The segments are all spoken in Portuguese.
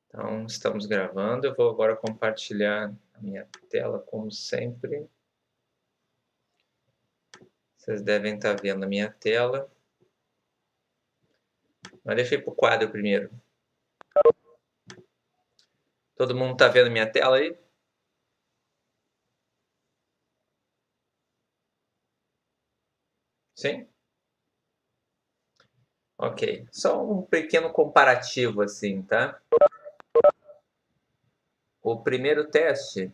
Então, estamos gravando. Eu vou agora compartilhar a minha tela, como sempre. Vocês devem estar vendo a minha tela. Mas deixa eu ir para o quadro primeiro. Todo mundo está vendo a minha tela aí? Sim? Ok. Só um pequeno comparativo assim, tá? O primeiro teste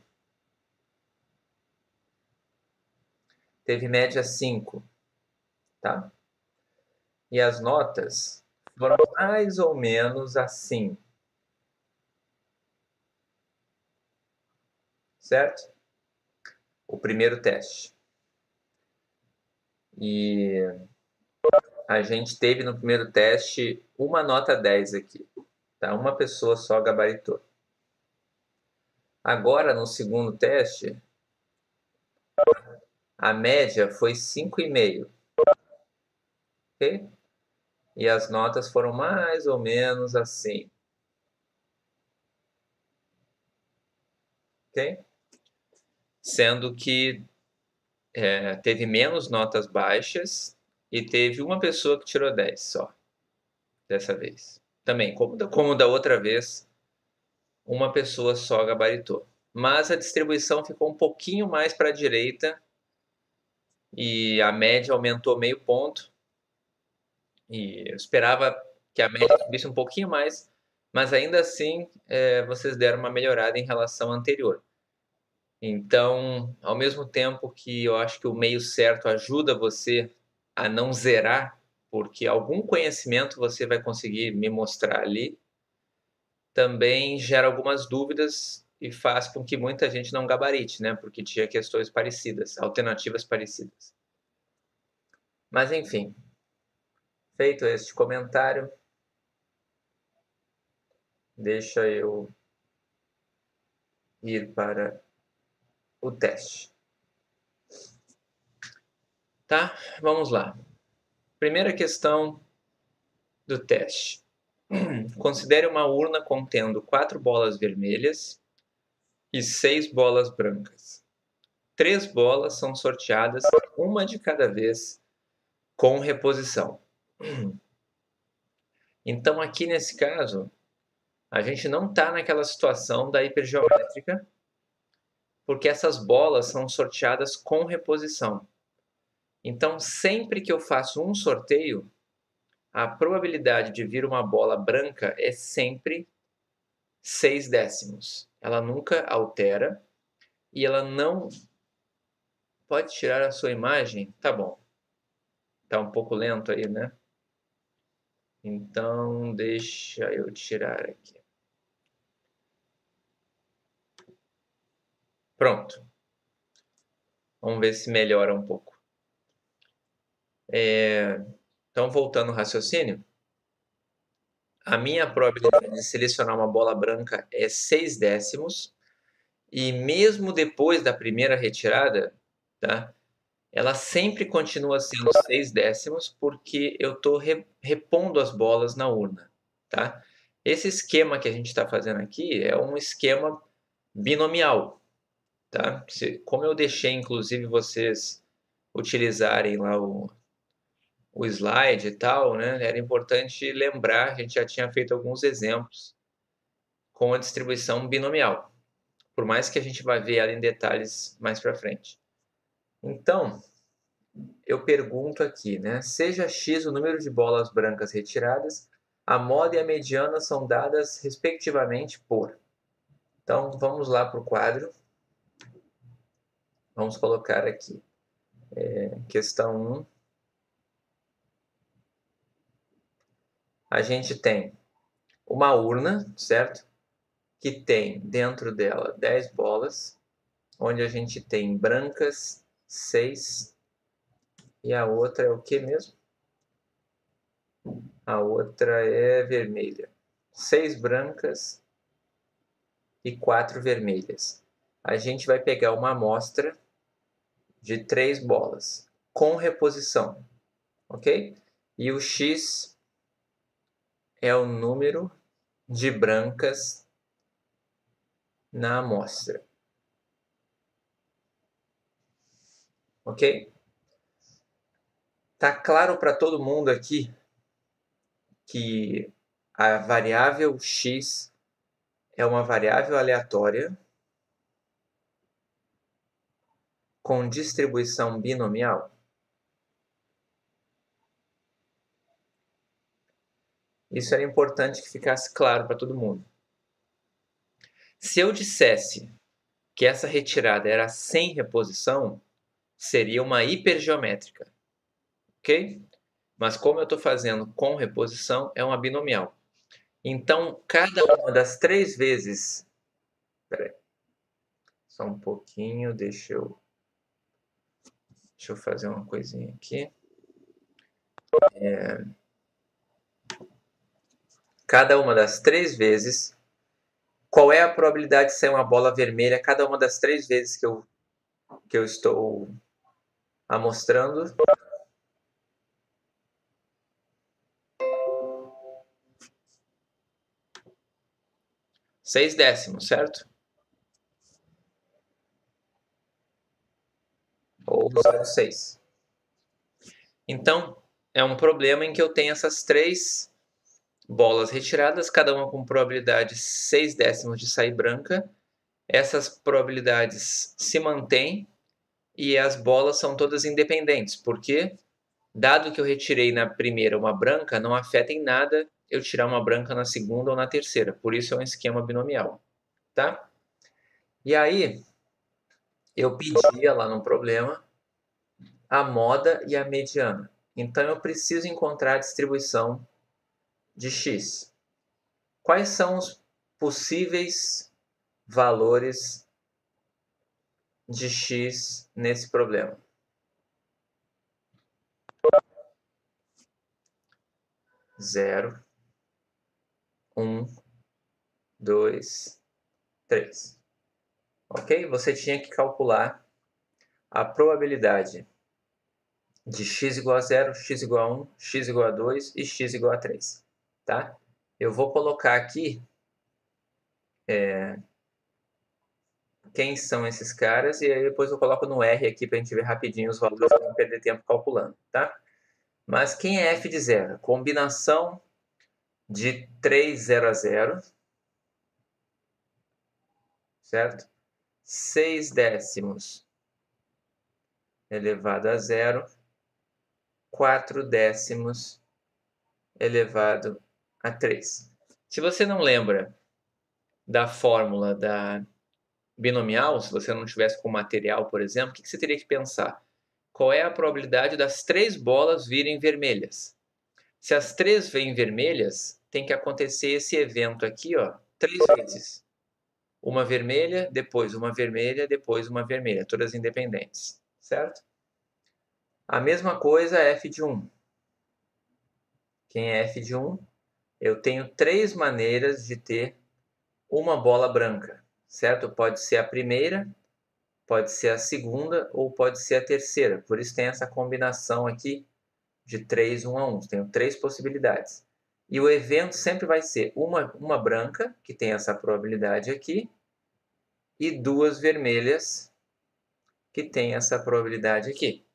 teve média 5, tá? E as notas foram mais ou menos assim, certo? O primeiro teste. E a gente teve no primeiro teste uma nota 10 aqui, tá? Uma pessoa só gabaritou. Agora, no segundo teste, a média foi 5,5, ok? E as notas foram mais ou menos assim, ok? Sendo que teve menos notas baixas e teve uma pessoa que tirou 10 só, dessa vez. Também, como da outra vez, uma pessoa só gabaritou. Mas a distribuição ficou um pouquinho mais para a direita e a média aumentou meio ponto. E eu esperava que a média subisse um pouquinho mais, mas ainda assim vocês deram uma melhorada em relação à anterior. Então, ao mesmo tempo que eu acho que o meio certo ajuda você a não zerar, porque algum conhecimento você vai conseguir me mostrar ali, também gera algumas dúvidas e faz com que muita gente não gabarite, né? Porque tinha questões parecidas, alternativas parecidas. Mas enfim, feito este comentário, deixa eu ir para o teste. Tá? Vamos lá. Primeira questão do teste. Considere uma urna contendo 4 bolas vermelhas e 6 bolas brancas. 3 bolas são sorteadas, uma de cada vez, com reposição. Então, aqui nesse caso, a gente não está naquela situação da hipergeométrica, porque essas bolas são sorteadas com reposição. Então, sempre que eu faço um sorteio, a probabilidade de vir uma bola branca é sempre 6 décimos. Ela nunca altera e ela não... Pode tirar a sua imagem? Tá bom. Tá um pouco lento aí, né? Então, deixa eu tirar aqui. Pronto. Vamos ver se melhora um pouco. Então, voltando ao raciocínio. A minha probabilidade de selecionar uma bola branca é 6 décimos. E mesmo depois da primeira retirada, tá? Ela sempre continua sendo 6 décimos, porque eu estou repondo as bolas na urna, tá? Esse esquema que a gente está fazendo aqui é um esquema binomial, tá? Como eu deixei, inclusive, vocês utilizarem lá o slide e tal, né? Era importante lembrar, a gente já tinha feito alguns exemplos com a distribuição binomial, por mais que a gente vá ver ela em detalhes mais para frente. Então, eu pergunto aqui, né? Seja x o número de bolas brancas retiradas, a moda e a mediana são dadas respectivamente por. Então, vamos lá para o quadro. Vamos colocar aqui. Questão 1. A gente tem uma urna, certo? Que tem dentro dela 10 bolas, onde a gente tem brancas 6 e a outra é o que mesmo? A outra é vermelha. 6 brancas e 4 vermelhas. A gente vai pegar uma amostra de 3 bolas com reposição, ok? E o x é o número de brancas na amostra. Ok? Tá claro para todo mundo aqui que a variável x é uma variável aleatória com distribuição binomial? Isso era importante que ficasse claro para todo mundo. Se eu dissesse que essa retirada era sem reposição, seria uma hipergeométrica, ok? Mas como eu estou fazendo com reposição, é uma binomial. Então, cada uma das 3 vezes... Espera aí. Só um pouquinho, deixa eu fazer uma coisinha aqui. Cada uma das 3 vezes, qual é a probabilidade de sair uma bola vermelha cada uma das 3 vezes que eu estou amostrando? 6 décimos, certo? Ou 0,6. Então, é um problema em que eu tenho essas 3 bolas retiradas, cada uma com probabilidade 6 décimos de sair branca. Essas probabilidades se mantêm e as bolas são todas independentes, porque, dado que eu retirei na primeira uma branca, não afeta em nada eu tirar uma branca na segunda ou na terceira. Por isso é um esquema binomial, tá? E aí, eu pedia lá no problema a moda e a mediana. Então, eu preciso encontrar a distribuição de x. Quais são os possíveis valores de x nesse problema? 0, 1, 2, 3. Ok? Você tinha que calcular a probabilidade de x igual a 0, x igual a 1, x igual a 2 e x igual a 3. Tá? Eu vou colocar aqui quem são esses caras e aí depois eu coloco no R aqui para a gente ver rapidinho os valores para não perder tempo calculando. Tá? Mas quem é f de 0? Combinação de 3 0 a 0, certo? 6 décimos elevado a 0, 4 décimos elevado a 3. Se você não lembra da fórmula da binomial, se você não tivesse com material, por exemplo, o que você teria que pensar? Qual é a probabilidade das 3 bolas virem vermelhas? Se as 3 vêm vermelhas, tem que acontecer esse evento aqui, ó, 3 vezes. Uma vermelha, depois uma vermelha, depois uma vermelha, todas independentes, certo? A mesma coisa é f de 1. Quem é f de 1? Eu tenho 3 maneiras de ter uma bola branca, certo? Pode ser a primeira, pode ser a segunda ou pode ser a terceira. Por isso tem essa combinação aqui de 3, 1 a 1. Tenho 3 possibilidades. E o evento sempre vai ser uma branca, que tem essa probabilidade aqui, e 2 vermelhas, que tem essa probabilidade aqui.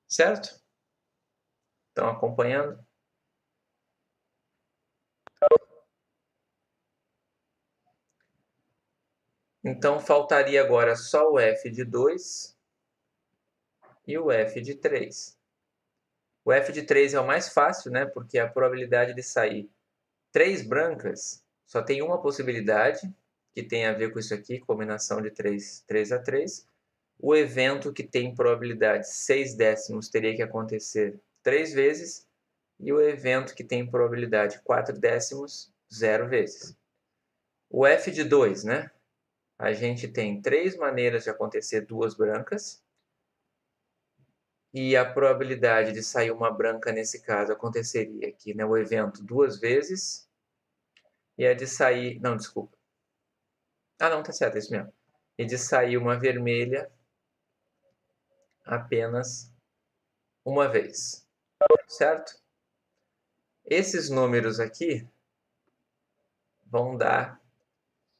Certo? Estão acompanhando? Então, faltaria agora só o f de 2 e o f de 3. O f de 3 é o mais fácil, né? Porque a probabilidade de sair 3 brancas só tem uma possibilidade, que tem a ver com isso aqui, combinação de 3 a 3. O evento que tem probabilidade 6 décimos teria que acontecer 3 vezes. E o evento que tem probabilidade 4 décimos, 0 vezes. O f de 2, né? A gente tem 3 maneiras de acontecer 2 brancas. E a probabilidade de sair uma branca nesse caso aconteceria aqui, né? O evento 2 vezes. E a de sair... Não, desculpa. Ah, não, tá certo, é isso mesmo. E de sair uma vermelha apenas uma vez. Certo? Esses números aqui vão dar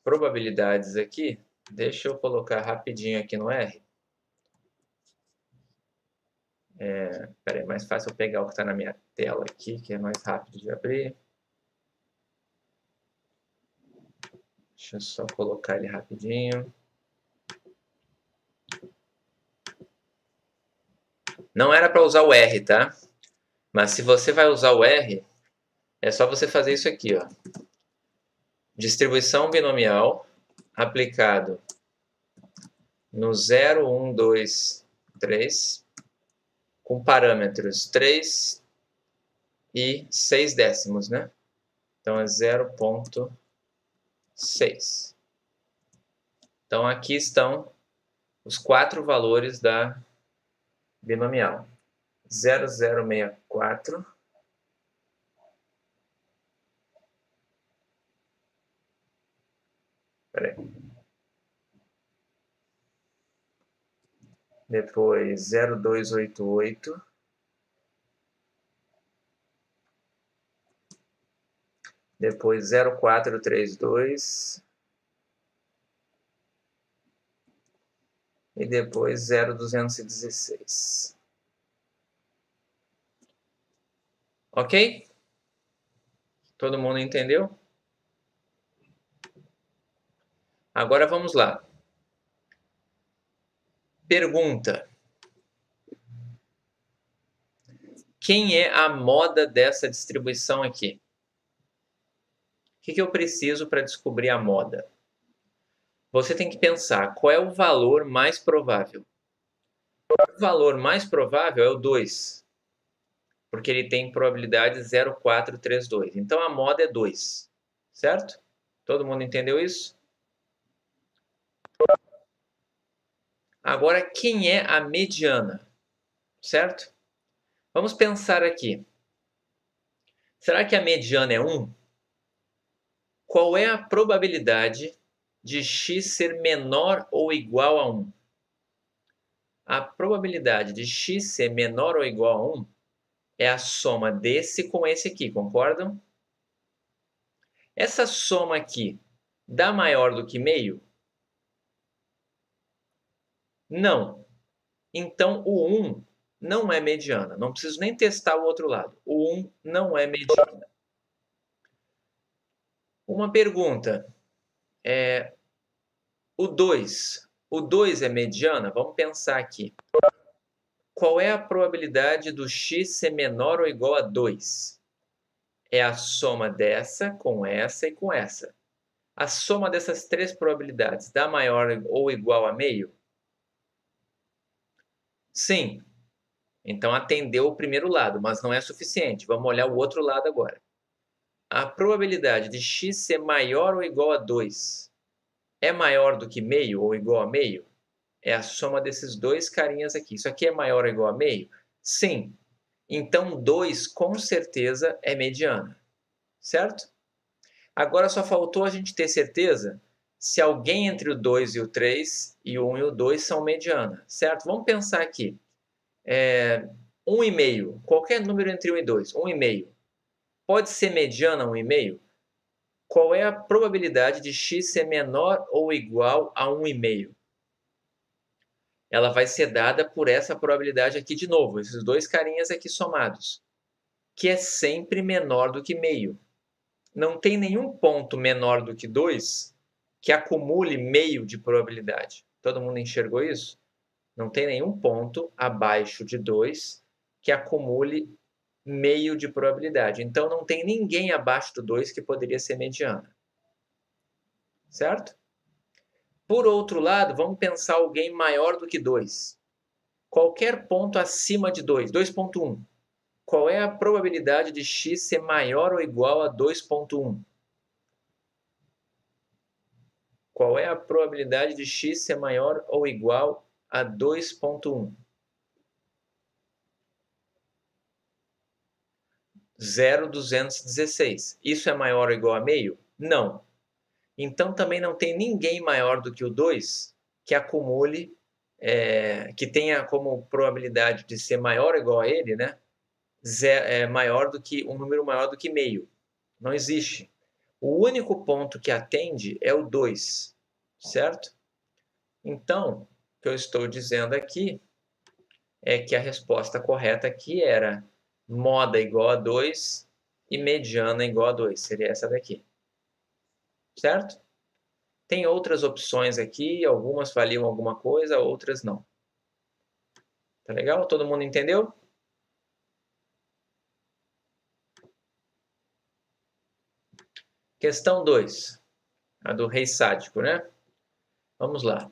probabilidades aqui. Deixa eu colocar rapidinho aqui no R. Peraí, mais fácil eu pegar o que está na minha tela aqui, que é mais rápido de abrir. Deixa eu só colocar ele rapidinho. Não era para usar o R, tá? Mas se você vai usar o R, é só você fazer isso aqui, ó. Distribuição binomial aplicado no 0, 1, 2, 3, com parâmetros 3 e 6 décimos, né? Então é 0,6. Então aqui estão os 4 valores da binomial. 0064. Peraí. Depois 0288. Depois 0432. E depois 0216. Ok? Todo mundo entendeu? Agora vamos lá. Pergunta: quem é a moda dessa distribuição aqui? O que eu preciso para descobrir a moda? Você tem que pensar qual é o valor mais provável. O valor mais provável é o 2, porque ele tem probabilidade 0,432. Então a moda é 2, certo? Todo mundo entendeu isso? Agora, quem é a mediana? Certo? Vamos pensar aqui. Será que a mediana é 1? Qual é a probabilidade de x ser menor ou igual a 1? A probabilidade de x ser menor ou igual a 1 é a soma desse com esse aqui, concordam? Essa soma aqui dá maior do que meio? Não. Então, o 1 não é mediana. Não preciso nem testar o outro lado. O 1 não é mediana. Uma pergunta. O 2. O 2 é mediana? Vamos pensar aqui. Qual é a probabilidade do x ser menor ou igual a 2? É a soma dessa com essa e com essa. A soma dessas três probabilidades dá maior ou igual a meio? Sim. Então atendeu o primeiro lado, mas não é suficiente. Vamos olhar o outro lado agora. A probabilidade de x ser maior ou igual a 2 é maior do que meio ou igual a meio? É a soma desses dois carinhas aqui. Isso aqui é maior ou igual a meio? Sim. Então 2 com certeza é mediana. Certo? Agora só faltou a gente ter certeza se alguém entre o 2 e o 3 e o 1 e o 2 são mediana. Certo? Vamos pensar aqui. 1,5. Qualquer número entre 1 e 2. 1,5. Pode ser mediana 1,5? Qual é a probabilidade de x ser menor ou igual a 1,5? Ela vai ser dada por essa probabilidade aqui de novo, esses dois carinhas aqui somados, que é sempre menor do que meio. Não tem nenhum ponto menor do que 2 que acumule meio de probabilidade. Todo mundo enxergou isso? Não tem nenhum ponto abaixo de 2 que acumule meio de probabilidade. Então, não tem ninguém abaixo do 2 que poderia ser mediana. Certo? Por outro lado, vamos pensar alguém maior do que 2. Qualquer ponto acima de 2, 2,1. Qual é a probabilidade de x ser maior ou igual a 2,1? Qual é a probabilidade de x ser maior ou igual a 2,1? 0,216. Isso é maior ou igual a meio? Não. Então também não tem ninguém maior do que o 2 que acumule, que tenha como probabilidade de ser maior ou igual a ele, né? Maior do que um número maior do que meio. Não existe. O único ponto que atende é o 2, certo? Então, o que eu estou dizendo aqui é que a resposta correta aqui era moda igual a 2 e mediana igual a 2. Seria essa daqui. Certo? Tem outras opções aqui, algumas valiam alguma coisa, outras não. Tá legal? Todo mundo entendeu? Questão 2. A do rei sádico, né? Vamos lá.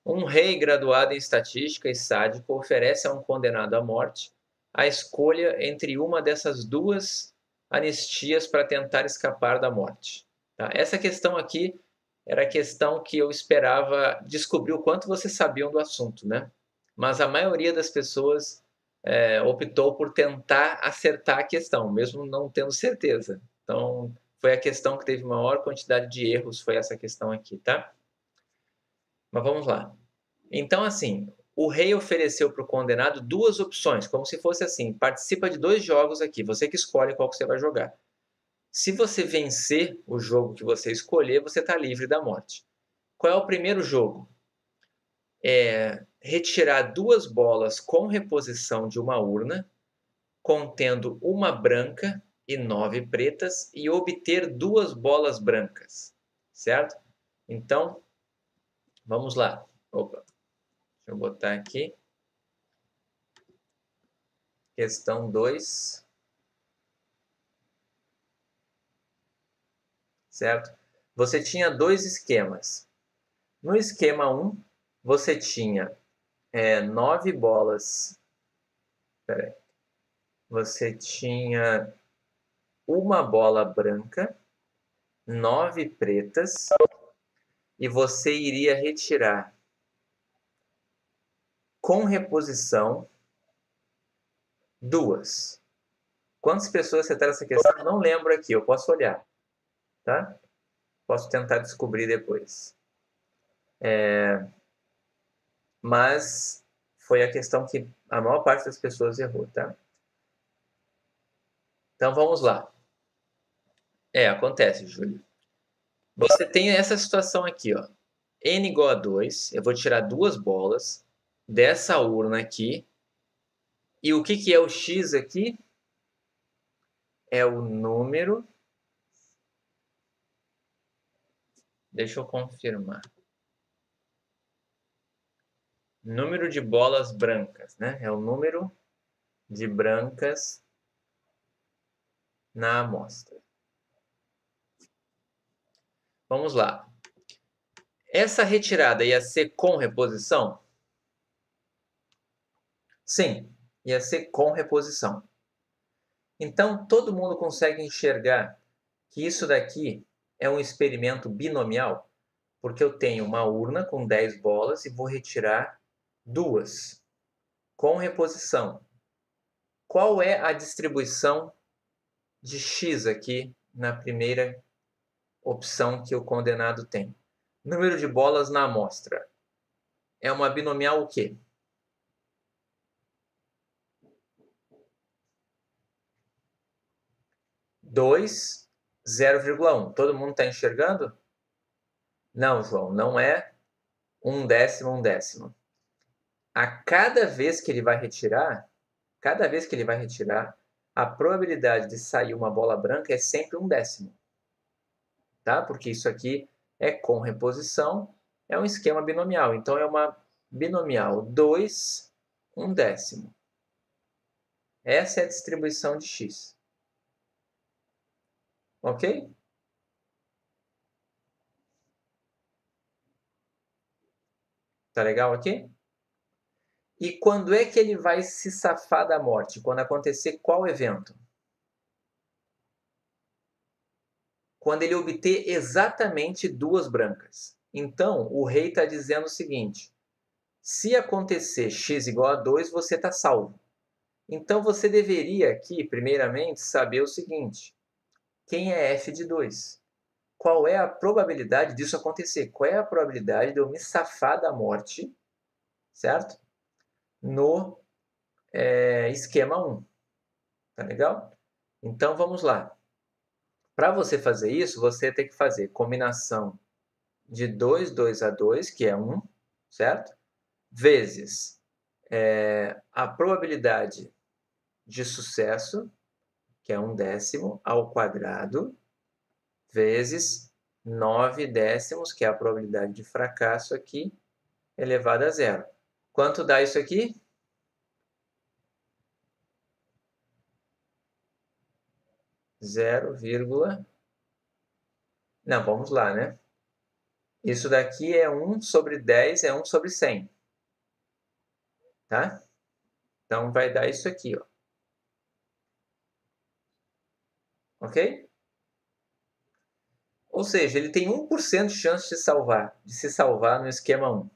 Um rei graduado em estatística e sádico oferece a um condenado à morte a escolha entre uma dessas duas anistias para tentar escapar da morte. Tá? Essa questão aqui era a questão que eu esperava descobrir o quanto vocês sabiam do assunto, né? Mas a maioria das pessoas optou por tentar acertar a questão, mesmo não tendo certeza. Então, foi a questão que teve maior quantidade de erros, foi essa questão aqui, tá? Mas vamos lá. Então, assim, o rei ofereceu para o condenado duas opções, como se fosse assim: participa de 2 jogos aqui, você que escolhe qual que você vai jogar. Se você vencer o jogo que você escolher, você está livre da morte. Qual é o primeiro jogo? É retirar 2 bolas com reposição de uma urna, contendo uma branca e 9 pretas, e obter 2 bolas brancas, certo? Então, vamos lá. Opa, deixa eu botar aqui. Questão 2. Certo? Você tinha 2 esquemas. No esquema 1, você tinha 9 bolas. Peraí. Você tinha uma bola branca, 9 pretas, e você iria retirar com reposição 2. Quantas pessoas acertaram essa questão? Não lembro aqui, eu posso olhar, tá? Posso tentar descobrir depois. Mas foi a questão que a maior parte das pessoas errou, tá? Então vamos lá. Acontece, Júlio. Você tem essa situação aqui, ó. N igual a 2, eu vou tirar 2 bolas dessa urna aqui. E o que é o X aqui? É o número. Deixa eu confirmar. Número de bolas brancas, né? É o número de brancas na amostra. Vamos lá. Essa retirada ia ser com reposição? Sim, ia ser com reposição. Então, todo mundo consegue enxergar que isso daqui é um experimento binomial, porque eu tenho uma urna com 10 bolas e vou retirar 2 com reposição. Qual é a distribuição de x aqui na primeira opção que o condenado tem? Número de bolas na amostra. É uma binomial o quê? 2, 0,1. Todo mundo está enxergando? Não, João, não é 1/10, 1/10. A cada vez que ele vai retirar, a probabilidade de sair uma bola branca é sempre 1/10. Tá? Porque isso aqui é com reposição, é um esquema binomial. Então, é uma binomial 2, 1/10. Essa é a distribuição de x. Ok? Tá legal aqui? E quando é que ele vai se safar da morte? Quando acontecer qual evento? Quando ele obter exatamente 2 brancas. Então, o rei está dizendo o seguinte: se acontecer x igual a 2, você está salvo. Então, você deveria aqui, primeiramente, saber o seguinte: quem é f de 2? Qual é a probabilidade disso acontecer? Qual é a probabilidade de eu me safar da morte, certo? No esquema 1. Tá legal? Então, vamos lá. Para você fazer isso, você tem que fazer combinação de 2, 2 a 2, que é 1, certo? Vezes a probabilidade de sucesso, que é 1/10, ao quadrado, vezes 9 décimos, que é a probabilidade de fracasso aqui, elevado a zero. Quanto dá isso aqui? 0, não, vamos lá, né? Isso daqui é 1 sobre 10, é 1 sobre 100. Tá? Então, vai dar isso aqui, ó. Ok? Ou seja, ele tem 1% de chance de se salvar no esquema 1.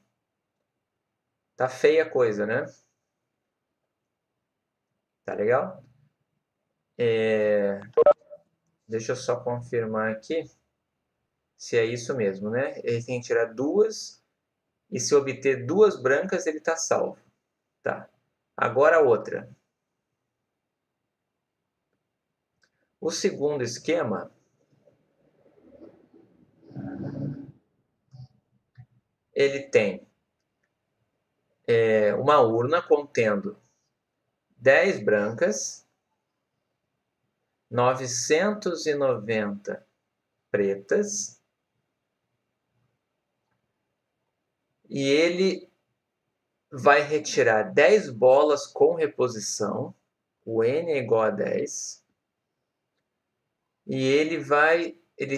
Tá feia a coisa, né? Tá legal? Deixa eu só confirmar aqui se é isso mesmo, né? Ele tem que tirar 2 e se obter 2 brancas, ele tá salvo. Tá. Agora a outra. O segundo esquema, ele tem uma urna contendo 10 brancas, 990 pretas, e ele vai retirar 10 bolas com reposição, o N é igual a 10, e ele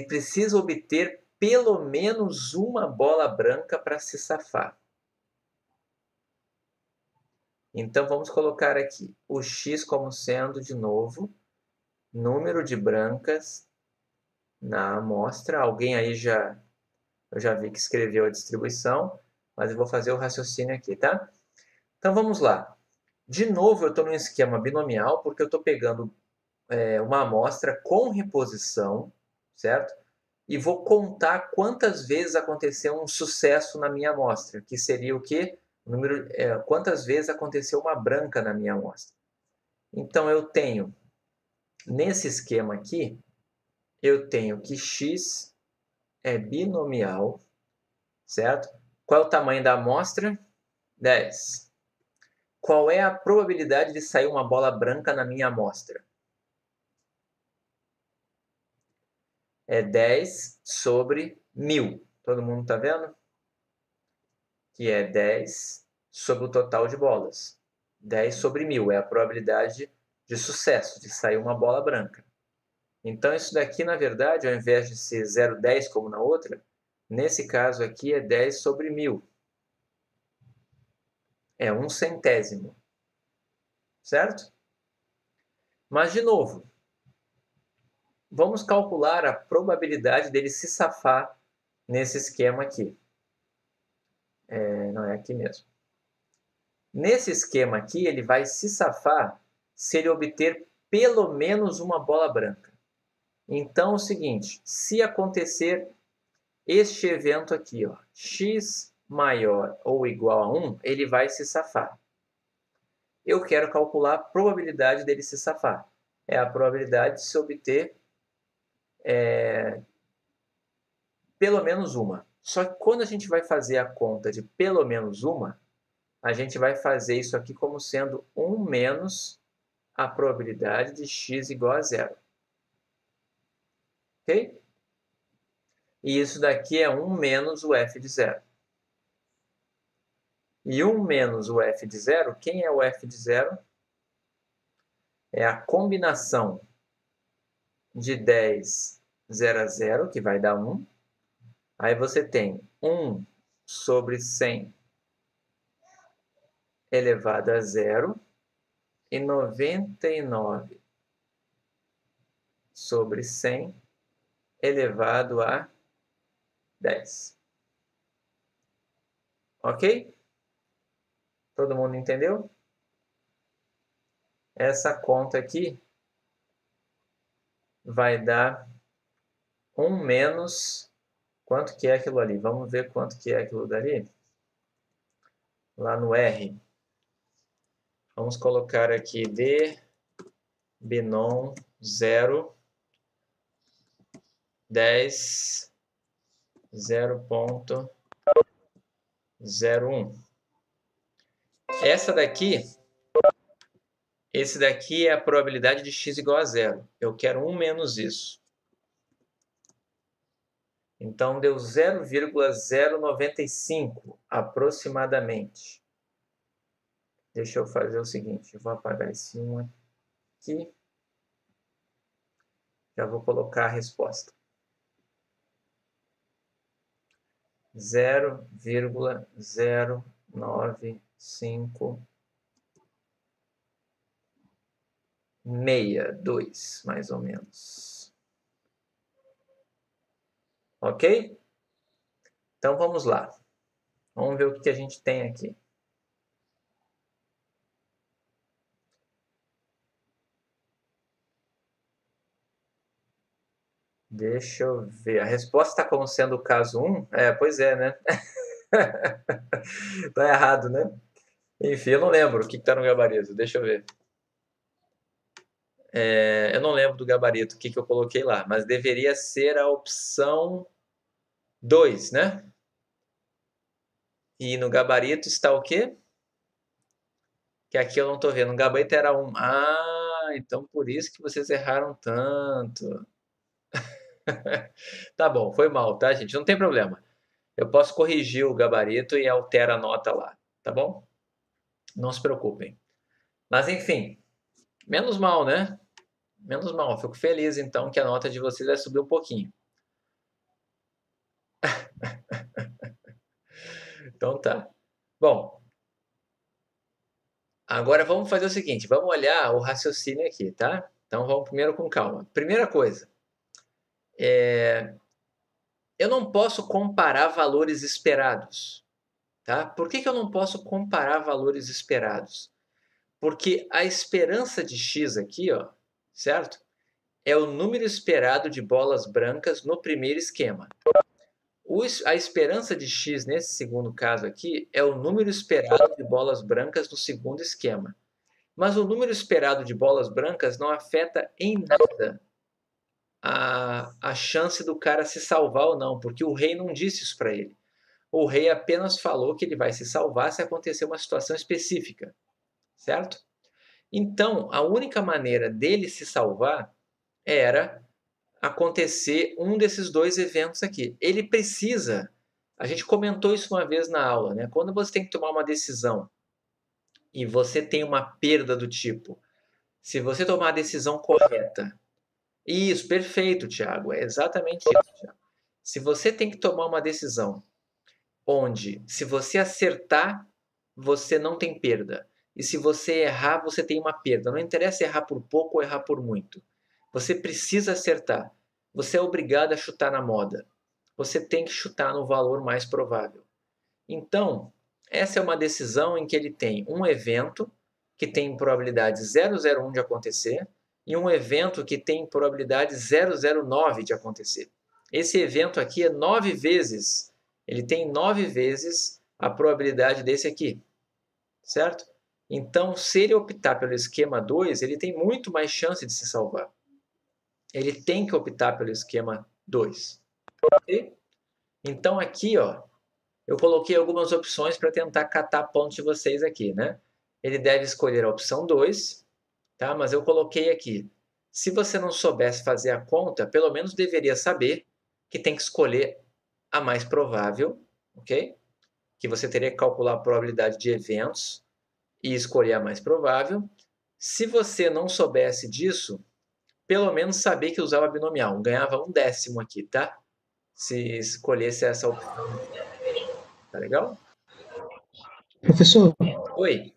precisa obter pelo menos uma bola branca para se safar. Então vamos colocar aqui o X como sendo, de novo, número de brancas na amostra. Alguém aí eu já vi que escreveu a distribuição, mas eu vou fazer o raciocínio aqui, tá? Então vamos lá. De novo, eu estou num esquema binomial, porque eu estou pegando uma amostra com reposição, certo? E vou contar quantas vezes aconteceu um sucesso na minha amostra, que seria o quê? Quantas vezes aconteceu uma branca na minha amostra. Então, eu tenho, nesse esquema aqui, eu tenho que x é binomial, certo? Qual é o tamanho da amostra? 10. Qual é a probabilidade de sair uma bola branca na minha amostra? É 10 sobre 1000. Todo mundo está vendo? Que é 10 sobre o total de bolas. 10 sobre 1000 é a probabilidade de sucesso, de sair uma bola branca. Então, isso daqui, na verdade, ao invés de ser 0,10 como na outra, nesse caso aqui é 10 sobre 1000. É 1 centésimo. Certo? Mas, de novo, vamos calcular a probabilidade dele se safar nesse esquema aqui. Não é aqui mesmo. Nesse esquema aqui, ele vai se safar se ele obter pelo menos uma bola branca. Então, é o seguinte, se acontecer este evento aqui, ó, x maior ou igual a 1, ele vai se safar. Eu quero calcular a probabilidade dele se safar. É a probabilidade de se obter pelo menos uma. Só que quando a gente vai fazer a conta de pelo menos uma, a gente vai fazer isso aqui como sendo 1 menos a probabilidade de x igual a 0. Ok? E isso daqui é 1 menos o f de 0. E 1 menos o f de 0, quem é o f de 0? É a combinação de 10, 0 a 0, que vai dar 1. Aí você tem 1 sobre 100 elevado a 0 e 99 sobre 100 elevado a 10. Ok? Todo mundo entendeu? Essa conta aqui vai dar 1 menos... Quanto que é aquilo ali? Vamos ver quanto que é aquilo dali. Lá no R. Vamos colocar aqui D, binom 0, 10, 0,01. Essa daqui, esse daqui é a probabilidade de x igual a 0. Eu quero 1 menos isso. Então, deu 0,095 aproximadamente. Deixa eu fazer o seguinte, eu vou apagar esse 1 aqui. Já vou colocar a resposta. 0,09562, mais ou menos. Ok? Então, vamos lá. Vamos ver o que a gente tem aqui. Deixa eu ver. A resposta está como sendo o caso 1? Pois é, né? Tá errado, né? Enfim, eu não lembro o que está no gabarito. Deixa eu ver. Eu não lembro do gabarito, o que eu coloquei lá. Mas deveria ser a opção 2, né? E no gabarito está o quê? Que aqui eu não estou vendo. No gabarito era 1. Ah, então por isso que vocês erraram tanto. Tá bom, foi mal, tá, gente? Não tem problema. Eu posso corrigir o gabarito e altera a nota lá, tá bom? Não se preocupem. Mas enfim, menos mal, né? Menos mal. Fico feliz então que a nota de vocês vai subir um pouquinho. Então tá. Bom, agora vamos fazer o seguinte, vamos olhar o raciocínio aqui, tá? Então vamos primeiro com calma. Primeira coisa, eu não posso comparar valores esperados, tá? Por que eu não posso comparar valores esperados? Porque a esperança de x aqui, ó, certo? É o número esperado de bolas brancas no primeiro esquema. A esperança de x nesse segundo caso aqui é o número esperado de bolas brancas no segundo esquema. Mas o número esperado de bolas brancas não afeta em nada a chance do cara se salvar ou não, porque o rei não disse isso para ele. O rei apenas falou que ele vai se salvar se acontecer uma situação específica, certo? Então, a única maneira dele se salvar era acontecer um desses dois eventos aqui. Ele precisa, a gente comentou isso uma vez na aula, né? Quando você tem que tomar uma decisão e você tem uma perda do tipo, se você tomar a decisão correta, isso, perfeito, Thiago, é exatamente isso, Thiago. Se você tem que tomar uma decisão onde, se você acertar, você não tem perda, e se você errar, você tem uma perda. Não interessa errar por pouco ou errar por muito. Você precisa acertar. Você é obrigado a chutar na moda. Você tem que chutar no valor mais provável. Então, essa é uma decisão em que ele tem um evento que tem probabilidade 001 de acontecer e um evento que tem probabilidade 009 de acontecer. Esse evento aqui é 9 vezes. Ele tem 9 vezes a probabilidade desse aqui, certo? Então, se ele optar pelo esquema 2, ele tem muito mais chance de se salvar. Ele tem que optar pelo esquema 2. Okay? Então, aqui, ó, eu coloquei algumas opções para tentar catar pontos de vocês aqui, né? Ele deve escolher a opção 2, tá? Mas eu coloquei aqui. Se você não soubesse fazer a conta, pelo menos deveria saber que tem que escolher a mais provável, ok? Que você teria que calcular a probabilidade de eventos e escolher a mais provável. Se você não soubesse disso, pelo menos saber que usava binomial. Ganhava 1/10 aqui, tá? Se escolhesse essa opção. Tá legal? Professor, Oi.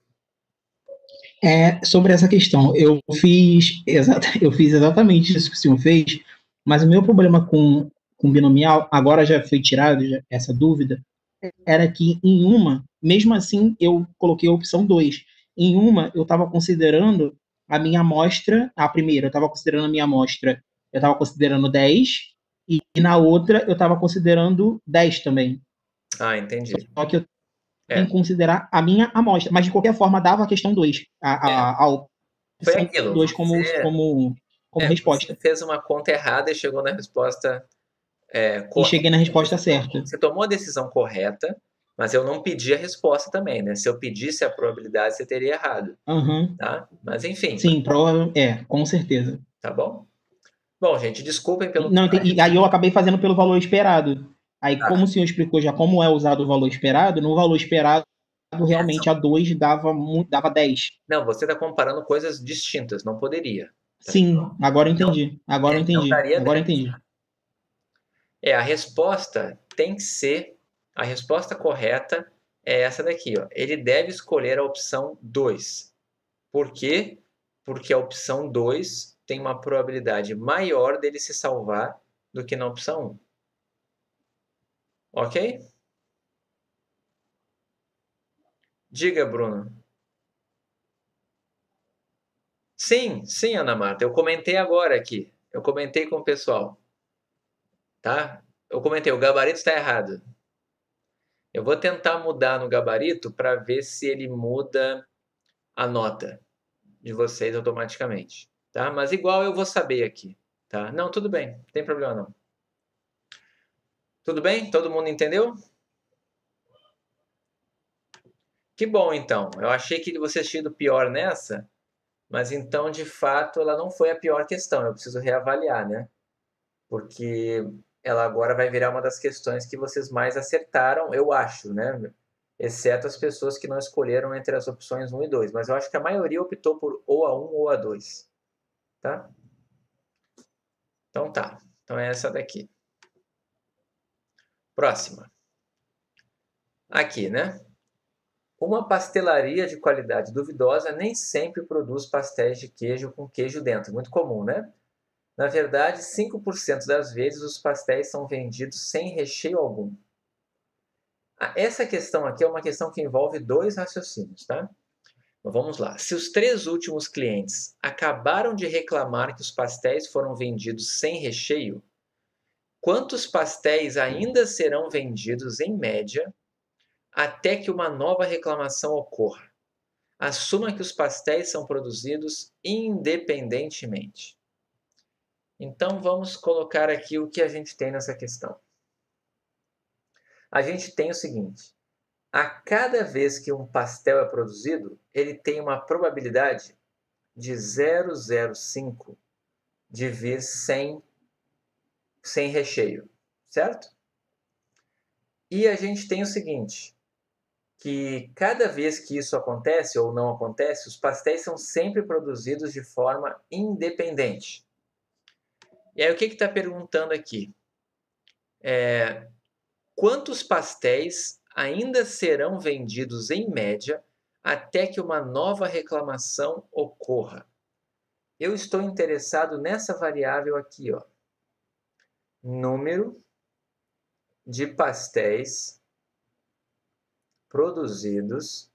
sobre essa questão, eu fiz exatamente isso que o senhor fez, mas o meu problema com binomial, agora já foi tirado essa dúvida, era que em uma, mesmo assim, eu coloquei a opção 2. Em uma, eu estava considerando a minha amostra, a primeira, eu estava considerando a minha amostra, eu estava considerando 10, e na outra, eu estava considerando 10 também. Ah, entendi. Só que eu É, em considerar a minha amostra, mas de qualquer forma dava a questão 2, a foi opção aquilo. 2 como Você resposta. fez uma conta errada e chegou na resposta e cheguei na resposta certa. Você tomou a decisão correta, mas eu não pedi a resposta também, né? Se eu pedisse a probabilidade, você teria errado, Uhum. tá? Mas enfim, Sim, provavelmente. Com certeza. tá bom? Bom, gente, desculpem pelo Não, e aí eu acabei fazendo pelo valor esperado. Aí, como o senhor explicou já como é usado o valor esperado, no valor esperado, realmente a 2 dava 10. Não, você está comparando coisas distintas, não poderia. Tá? Sim, agora eu entendi. Agora eu Não entendi. daria Agora eu 10. entendi. A resposta tem que ser, a resposta correta é essa daqui, ó. Ele deve escolher a opção 2. Por quê? Porque a opção 2 tem uma probabilidade maior dele se salvar do que na opção 1. Ok? Diga, Bruno. Sim, sim, Ana Marta. Eu comentei agora aqui. Eu comentei com o pessoal. Tá? Eu comentei, o gabarito está errado. Eu vou tentar mudar no gabarito para ver se ele muda a nota de vocês automaticamente, tá? Mas igual eu vou saber aqui, tá? Não, tudo bem, não tem problema não. Tudo bem? Todo mundo entendeu? Que bom então. Eu achei que vocês tinham ido pior nessa, mas então de fato ela não foi a pior questão. Eu preciso reavaliar, né? Porque ela agora vai virar uma das questões que vocês mais acertaram, eu acho, né? Exceto as pessoas que não escolheram entre as opções 1 e 2. Mas eu acho que a maioria optou por ou a 1 ou a 2. Tá? Então tá. Então é essa daqui. Próxima. Aqui, né? Uma pastelaria de qualidade duvidosa nem sempre produz pastéis de queijo com queijo dentro. Muito comum, né? Na verdade, 5% das vezes os pastéis são vendidos sem recheio algum. Essa questão aqui é uma questão que envolve dois raciocínios, tá? Então, vamos lá. Se os 3 últimos clientes acabaram de reclamar que os pastéis foram vendidos sem recheio, quantos pastéis ainda serão vendidos em média até que uma nova reclamação ocorra? Assuma que os pastéis são produzidos independentemente. Então vamos colocar aqui o que a gente tem nessa questão. A gente tem o seguinte: a cada vez que um pastel é produzido, ele tem uma probabilidade de 0,05 de vir sem recheio, certo? E a gente tem o seguinte, que cada vez que isso acontece ou não acontece, os pastéis são sempre produzidos de forma independente. E aí o que está perguntando aqui? Quantos pastéis ainda serão vendidos em média até que uma nova reclamação ocorra? Eu estou interessado nessa variável aqui, ó. Número de pastéis produzidos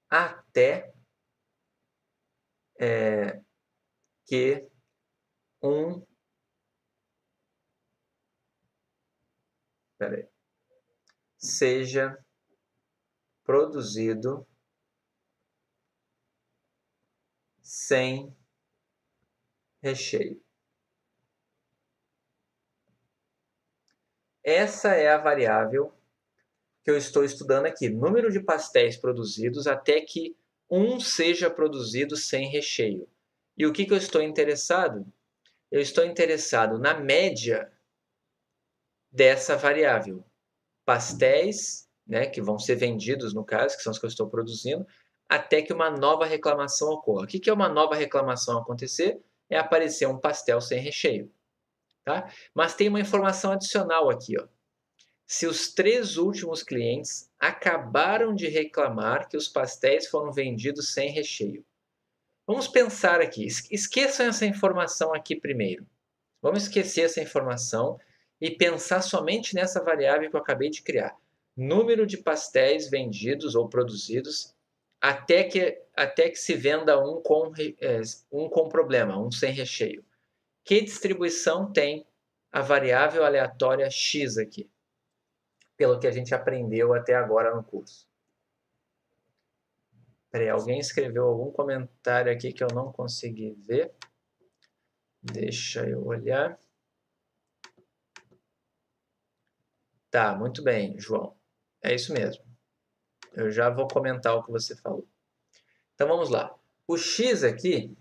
até que um seja produzido sem recheio. Essa é a variável que eu estou estudando aqui. Número de pastéis produzidos até que um seja produzido sem recheio. E o que eu estou interessado? Eu estou interessado na média dessa variável. Pastéis, né, que vão ser vendidos, no caso, que são os que eu estou produzindo, até que uma nova reclamação ocorra. O que é uma nova reclamação acontecer? É aparecer um pastel sem recheio. Tá? Mas tem uma informação adicional aqui. Ó. Se os 3 últimos clientes acabaram de reclamar que os pastéis foram vendidos sem recheio. Vamos pensar aqui. Esqueçam essa informação aqui primeiro. Vamos esquecer essa informação e pensar somente nessa variável que eu acabei de criar. Número de pastéis vendidos ou produzidos até que se venda um com problema, um sem recheio. Que distribuição tem a variável aleatória x aqui? Pelo que a gente aprendeu até agora no curso. Peraí, alguém escreveu algum comentário aqui que eu não consegui ver? Deixa eu olhar. Tá, muito bem, João. É isso mesmo. Eu já vou comentar o que você falou. Então vamos lá. O x aqui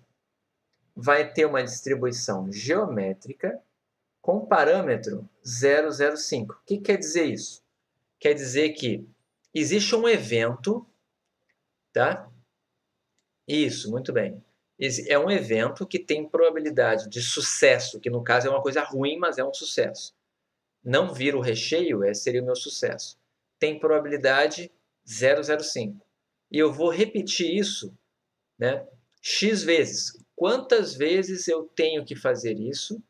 vai ter uma distribuição geométrica com parâmetro 0,05. O que quer dizer isso? Quer dizer que existe um evento, tá? Isso, muito bem. É um evento que tem probabilidade de sucesso, que no caso é uma coisa ruim, mas é um sucesso. Não vira o recheio, seria o meu sucesso. Tem probabilidade 0,05. E eu vou repetir isso, né, x vezes. Quantas vezes eu tenho que fazer isso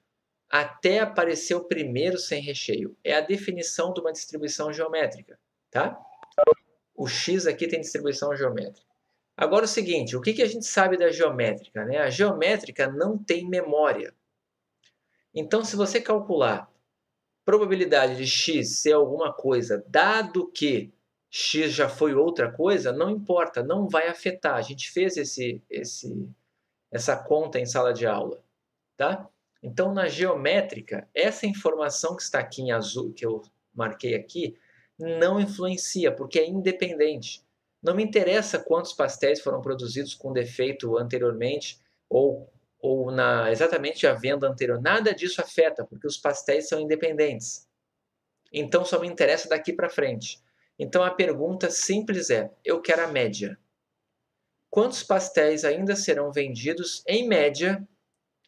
até aparecer o primeiro sem recheio? É a definição de uma distribuição geométrica, tá? O x aqui tem distribuição geométrica. Agora o seguinte, o que a gente sabe da geométrica, né? A geométrica não tem memória. Então, se você calcular probabilidade de x ser alguma coisa, dado que x já foi outra coisa, não importa, não vai afetar. A gente fez essa conta em sala de aula, tá? Então, na geométrica, essa informação que está aqui em azul, que eu marquei aqui, não influencia, porque é independente. Não me interessa quantos pastéis foram produzidos com defeito anteriormente ou exatamente a venda anterior. Nada disso afeta, porque os pastéis são independentes. Então, só me interessa daqui para frente. Então, a pergunta simples é, eu quero a média. Quantos pastéis ainda serão vendidos, em média,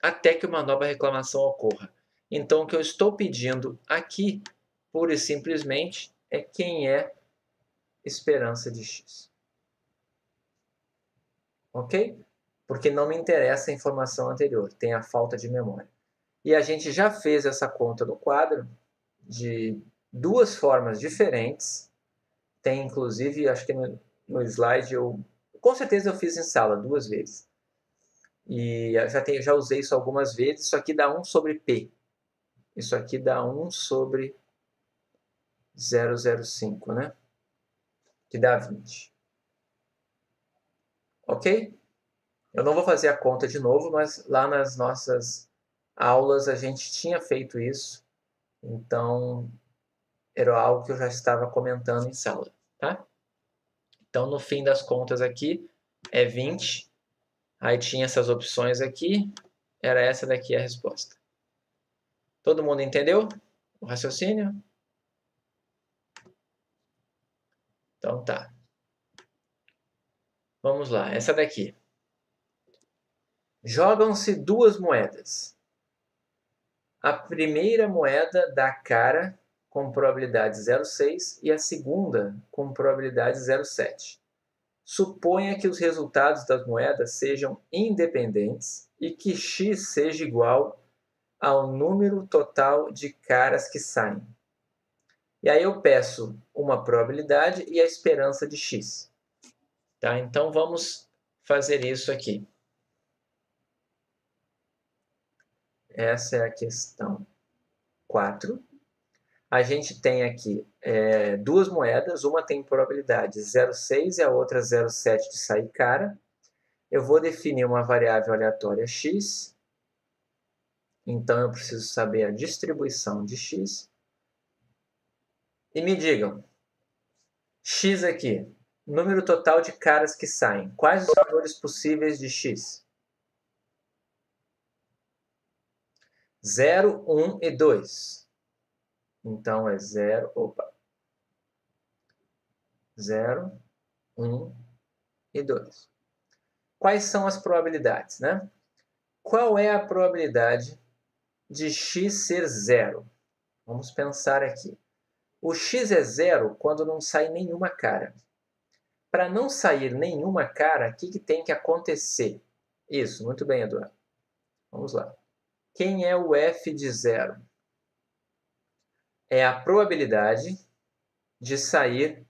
até que uma nova reclamação ocorra? Então, o que eu estou pedindo aqui, pura e simplesmente, é quem é esperança de x. Ok? Porque não me interessa a informação anterior, tem a falta de memória. E a gente já fez essa conta no quadro de duas formas diferentes. Tem, inclusive, acho que no slide, com certeza eu fiz em sala 2 vezes. E já usei isso algumas vezes. Isso aqui dá 1 sobre P. Isso aqui dá 1 sobre 0,05, né? Que dá 20. Ok? Eu não vou fazer a conta de novo, mas lá nas nossas aulas a gente tinha feito isso. Então, era algo que eu já estava comentando em sala, tá? Então, no fim das contas aqui, é 20. Aí tinha essas opções aqui. Era essa daqui a resposta. Todo mundo entendeu o raciocínio? Então tá. Vamos lá, essa daqui. Jogam-se duas moedas. A primeira moeda dá cara com probabilidade 0,6 e a segunda com probabilidade 0,7. Suponha que os resultados das moedas sejam independentes e que x seja igual ao número total de caras que saem. E aí eu peço uma probabilidade e a esperança de x. Tá? Então vamos fazer isso aqui. Essa é a questão 4. A gente tem aqui duas moedas, uma tem probabilidade 0,6 e a outra 0,7 de sair cara. Eu vou definir uma variável aleatória x. Então eu preciso saber a distribuição de x. E me digam, x aqui, número total de caras que saem. Quais os valores possíveis de x? 0, 1 e 2. Então é 0, 1 e 2. Quais são as probabilidades, né? Qual é a probabilidade de x ser 0? Vamos pensar aqui. O x é 0 quando não sai nenhuma cara. Para não sair nenhuma cara, o que tem que acontecer? Isso, muito bem, Eduardo. Vamos lá. Quem é o f de 0? É a probabilidade de sair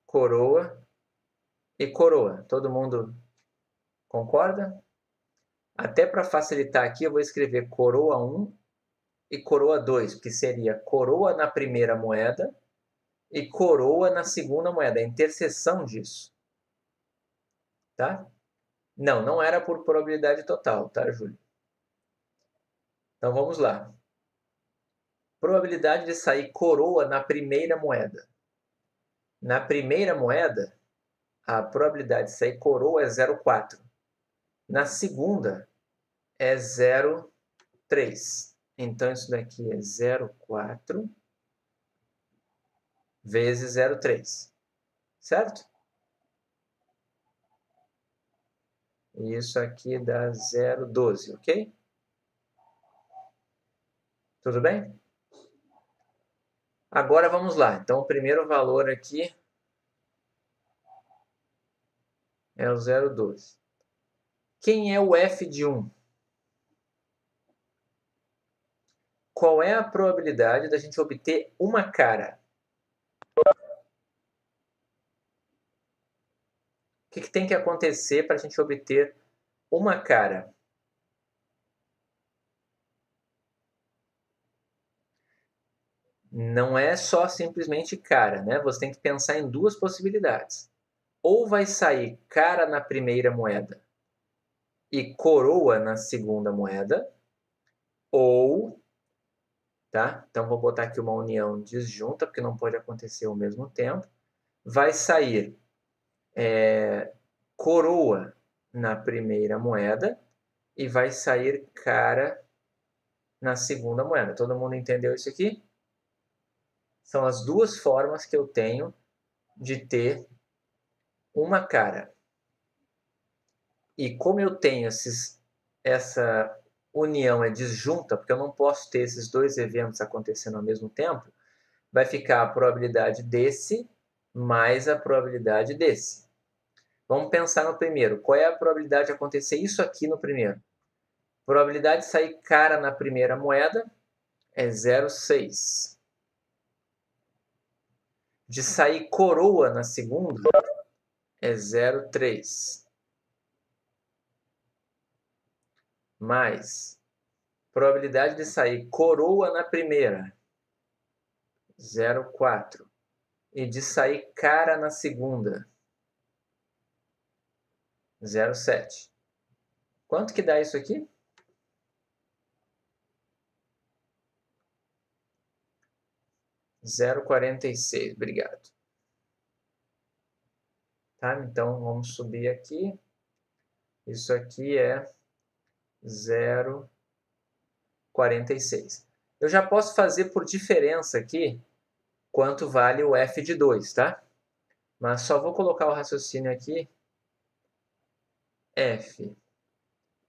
coroa e coroa. Todo mundo concorda? Até para facilitar aqui, eu vou escrever coroa 1 e coroa 2, que seria coroa na primeira moeda e coroa na segunda moeda, a interseção disso. Tá? Não era por probabilidade total, tá, Júlio? Então vamos lá. Probabilidade de sair coroa na primeira moeda. Na primeira moeda, a probabilidade de sair coroa é 0,4. Na segunda, é 0,3. Então, isso daqui é 0,4 vezes 0,3. Certo? Isso aqui dá 0,12, ok? Tudo bem? Agora vamos lá. Então, o primeiro valor aqui é o 0,12. Quem é o f de 1? Qual é a probabilidade da gente obter uma cara? O que tem que acontecer para a gente obter uma cara? Não é só simplesmente cara, né? Você tem que pensar em duas possibilidades. Ou vai sair cara na primeira moeda e coroa na segunda moeda, ou, tá? Então vou botar aqui uma união disjunta, porque não pode acontecer ao mesmo tempo. Vai sair coroa na primeira moeda e vai sair cara na segunda moeda. Todo mundo entendeu isso aqui? São as duas formas que eu tenho de ter uma cara. E como eu tenho essa união é disjunta, porque eu não posso ter esses dois eventos acontecendo ao mesmo tempo, vai ficar a probabilidade desse mais a probabilidade desse. Vamos pensar no primeiro. Qual é a probabilidade de acontecer isso aqui no primeiro? Probabilidade de sair cara na primeira moeda é 0,6. De sair coroa na segunda é 0,3. Mais probabilidade de sair coroa na primeira, 0,4. E de sair cara na segunda, 0,7. Quanto que dá isso aqui? 0,46. Obrigado. Tá? Então, vamos subir aqui. Isso aqui é 0,46. Eu já posso fazer por diferença aqui quanto vale o f de 2, tá? Mas só vou colocar o raciocínio aqui. F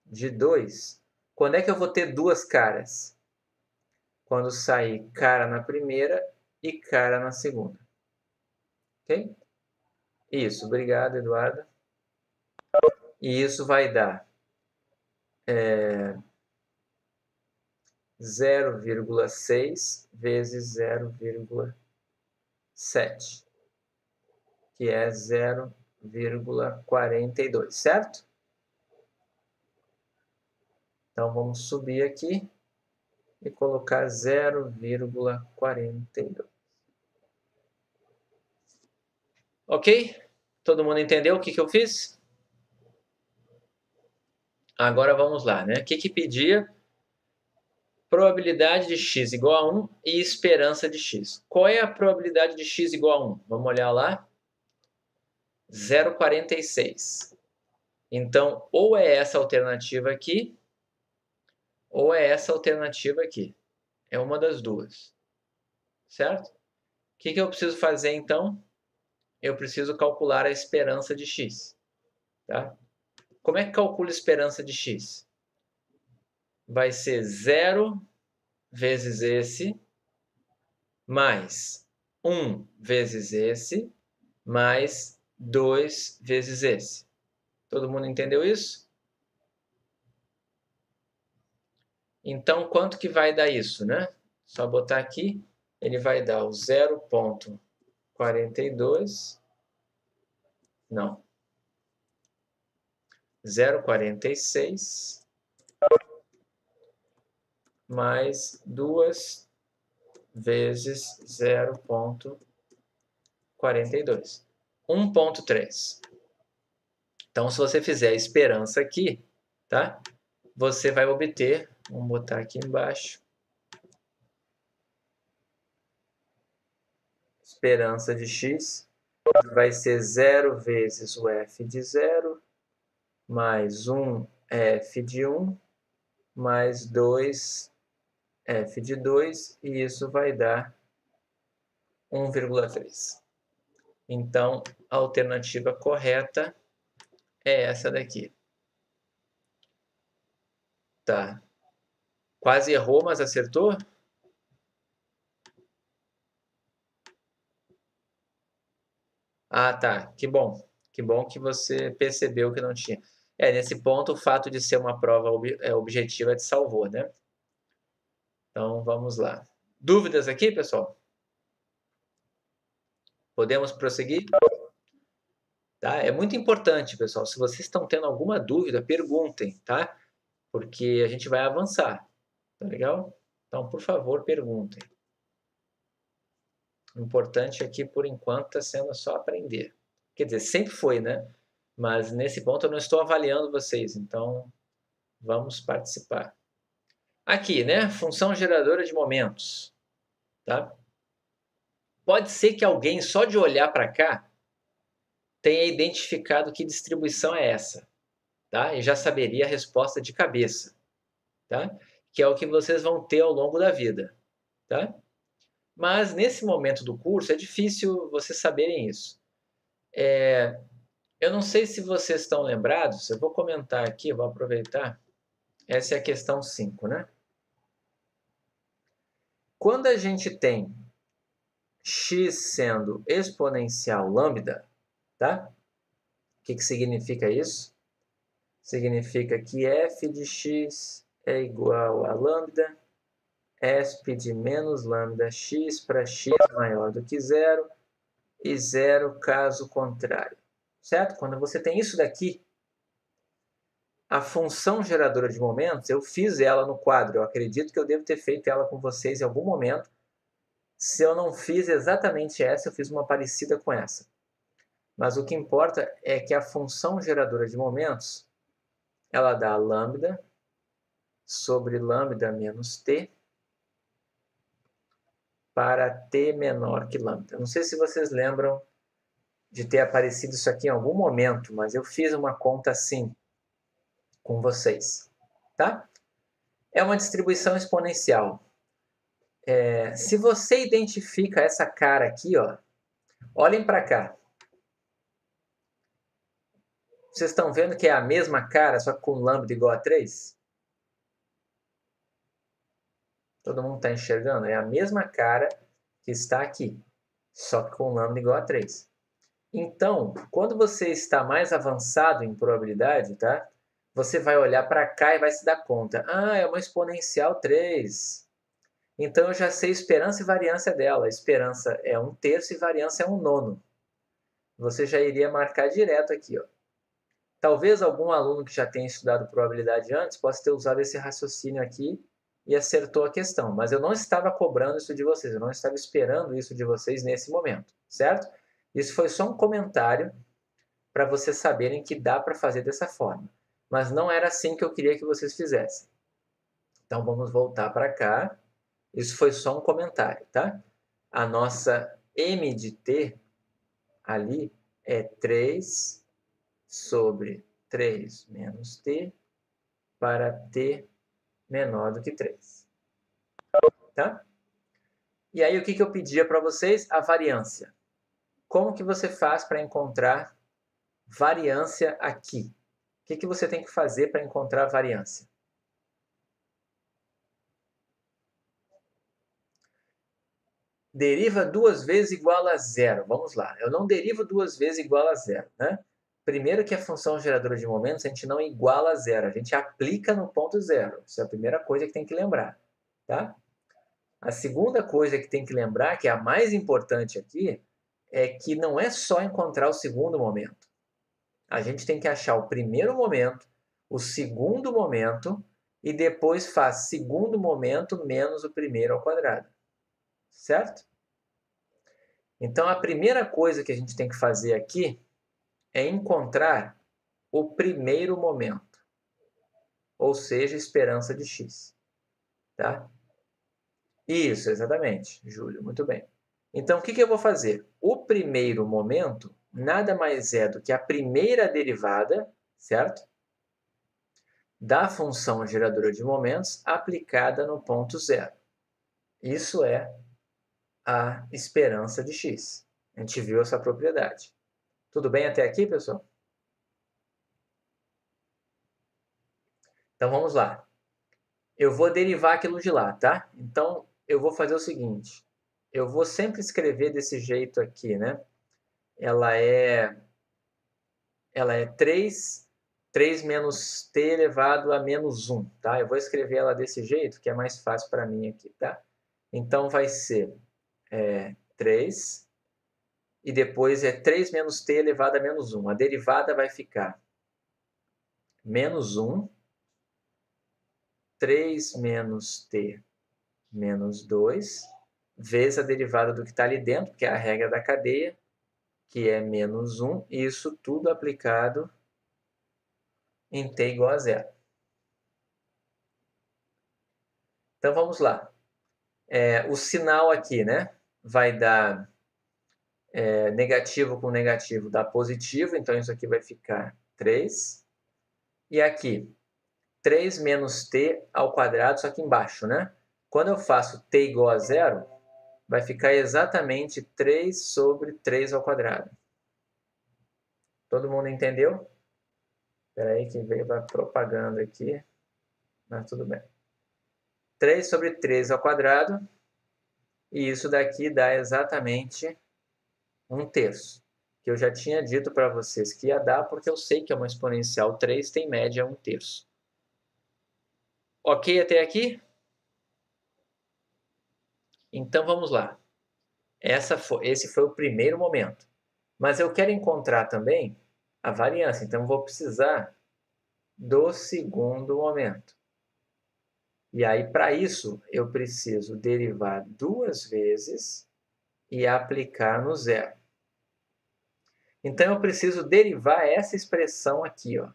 de 2. Quando é que eu vou ter duas caras? Quando sair cara na primeira e cara na segunda. Ok? Isso, obrigado, Eduardo. E isso vai dar 0,6 vezes 0,7, que é 0,42, certo? Então, vamos subir aqui e colocar 0,42. Ok? Todo mundo entendeu o que eu fiz? Agora vamos lá, né? O que pedia? Probabilidade de x igual a 1 e esperança de x. Qual é a probabilidade de x igual a 1? Vamos olhar lá. 0,46. Então, ou é essa alternativa aqui, ou é essa alternativa aqui. É uma das duas. Certo? O que eu preciso fazer, então? Eu preciso calcular a esperança de x. Tá? Como é que calcula a esperança de x? Vai ser 0 vezes esse, mais 1 vezes esse, mais 2 vezes esse. Todo mundo entendeu isso? Então, quanto que vai dar isso, né? Só botar aqui, ele vai dar o 0,42, não, 0,46 mais 2 vezes 0,42. 1,3. Então, se você fizer a esperança aqui, tá? Você vai obter Vamos botar aqui embaixo. Esperança de x vai ser 0 vezes o f de 0, mais 1 f de 1, mais 2 f de 2, e isso vai dar 1,3. Então, a alternativa correta é essa daqui. Tá. Quase errou, mas acertou? Ah, tá. Que bom. Que bom que você percebeu que não tinha. Nesse ponto, o fato de ser uma prova objetiva te salvou, né? Então, vamos lá. Dúvidas aqui, pessoal? Podemos prosseguir? Tá? É muito importante, pessoal. Se vocês estão tendo alguma dúvida, perguntem, tá? Porque a gente vai avançar. Tá legal? Então, por favor, perguntem. O importante aqui, por enquanto, está sendo só aprender. Quer dizer, sempre foi, né? Mas nesse ponto eu não estou avaliando vocês, então vamos participar. Aqui, né? Função geradora de momentos. Tá? Pode ser que alguém, só de olhar para cá, tenha identificado que distribuição é essa. Tá? E já saberia a resposta de cabeça. Tá? Que é o que vocês vão ter ao longo da vida. Tá? Mas nesse momento do curso é difícil vocês saberem isso. Eu não sei se vocês estão lembrados, eu vou comentar aqui, vou aproveitar. Essa é a questão 5, né? Quando a gente tem x sendo exponencial lambda, tá? O que significa isso? Significa que f de x é igual a lambda, esp de menos lambda x para x maior do que zero e zero caso contrário. Certo? Quando você tem isso daqui, a função geradora de momentos, eu fiz ela no quadro. Eu acredito que eu devo ter feito ela com vocês em algum momento. Se eu não fiz exatamente essa, eu fiz uma parecida com essa. Mas o que importa é que a função geradora de momentos, ela dá lambda sobre lambda menos t para t menor que lambda. Não sei se vocês lembram de ter aparecido isso aqui em algum momento, mas eu fiz uma conta assim com vocês, tá? É uma distribuição exponencial. Se você identifica essa cara aqui, ó, olhem para cá. Vocês estão vendo que é a mesma cara, só que com lambda igual a 3? Todo mundo está enxergando? É a mesma cara que está aqui, só que com lambda igual a 3. Então, quando você está mais avançado em probabilidade, tá? Você vai olhar para cá e vai se dar conta. Ah, é uma exponencial 3. Então, eu já sei esperança e variância dela. Esperança é 1/3 e variância é 1/9. Você já iria marcar direto aqui, ó. Talvez algum aluno que já tenha estudado probabilidade antes possa ter usado esse raciocínio aqui e acertou a questão, mas eu não estava cobrando isso de vocês, eu não estava esperando isso de vocês nesse momento, certo? Isso foi só um comentário para vocês saberem que dá para fazer dessa forma, mas não era assim que eu queria que vocês fizessem. Então vamos voltar para cá, isso foi só um comentário, tá? A nossa m de t ali é 3 sobre 3 menos t para t menor do que 3. Tá? E aí o que eu pedia para vocês? A variância. Como que você faz para encontrar variância aqui? O que você tem que fazer para encontrar variância? Deriva 2 vezes igual a zero. Vamos lá. Eu não derivo 2 vezes igual a zero, né? Primeiro que a função geradora de momentos a gente não iguala a zero, a gente aplica no ponto zero. Isso é a primeira coisa que tem que lembrar, tá? A segunda coisa que tem que lembrar, que é a mais importante aqui, é que não é só encontrar o segundo momento. A gente tem que achar o primeiro momento, o segundo momento e depois faz segundo momento menos o primeiro ao quadrado. Certo? Então a primeira coisa que a gente tem que fazer aqui é encontrar o primeiro momento, ou seja, esperança de x. tá? Isso, exatamente, Júlio, muito bem. Então, o que eu vou fazer? O primeiro momento nada mais é do que a primeira derivada, certo? Da função geradora de momentos aplicada no ponto zero. Isso é a esperança de x. A gente viu essa propriedade. Tudo bem até aqui, pessoal? Então, vamos lá. Eu vou derivar aquilo de lá, tá? Então, eu vou fazer o seguinte. Eu vou sempre escrever desse jeito aqui, né? Ela é 3 menos t elevado a menos 1, tá? Eu vou escrever ela desse jeito, que é mais fácil para mim aqui, tá? Então, vai ser 3, e depois é 3 menos t elevado a menos 1. A derivada vai ficar menos 1, 3 menos t menos 2, vezes a derivada do que está ali dentro, que é a regra da cadeia, que é menos 1, e isso tudo aplicado em t igual a zero. Então, vamos lá. O sinal aqui, né? Vai dar negativo com negativo dá positivo, então isso aqui vai ficar 3. E aqui, 3 menos t ao quadrado, só que embaixo, né? Quando eu faço t igual a zero, vai ficar exatamente 3 sobre 3 ao quadrado. Todo mundo entendeu? Espera aí que veio a propaganda aqui, mas tudo bem. 3 sobre 3 ao quadrado, e isso daqui dá exatamente 1/3. Que eu já tinha dito para vocês que ia dar, porque eu sei que é uma exponencial 3 tem média 1/3. Ok até aqui? Então vamos lá. Esse foi o primeiro momento. Mas eu quero encontrar também a variância, então eu vou precisar do segundo momento. E aí, para isso, eu preciso derivar 2 vezes e aplicar no zero. Então, eu preciso derivar essa expressão aqui, ó.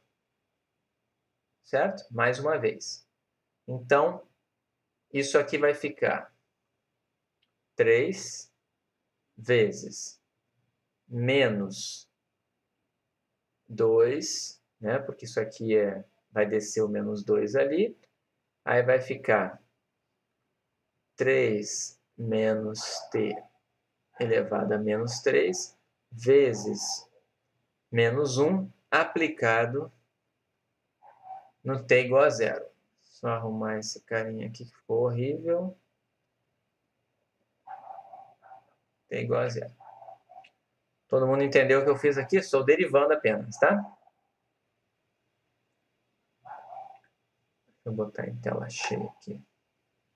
Certo? Mais uma vez. Então, isso aqui vai ficar 3 vezes menos 2, né? Porque isso aqui vai descer o menos 2 ali. Aí vai ficar 3 menos t elevado a menos 3 vezes menos 1 aplicado no t igual a zero. Só arrumar esse carinha aqui que ficou horrível. T igual a zero. Todo mundo entendeu o que eu fiz aqui? Estou derivando apenas, tá? Vou botar em tela cheia aqui,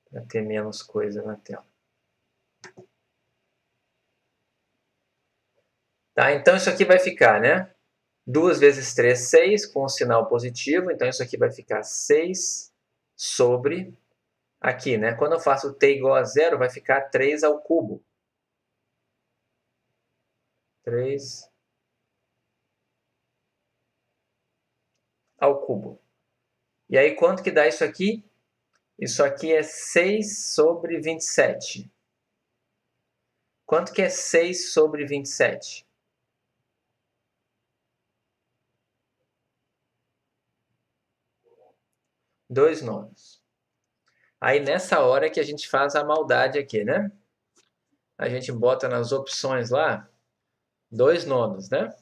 para ter menos coisa na tela. Tá? Então, isso aqui vai ficar, né? 2 vezes 3, 6, com um sinal positivo. Então, isso aqui vai ficar 6 sobre... Aqui, né? Quando eu faço t igual a zero, vai ficar 3 ao cubo. 3 ao cubo. E aí, quanto que dá isso aqui? Isso aqui é 6 sobre 27. Quanto que é 6 sobre 27? 2 nonos. Aí, nessa hora que a gente faz a maldade aqui, né? A gente bota nas opções lá 2 nonos, né?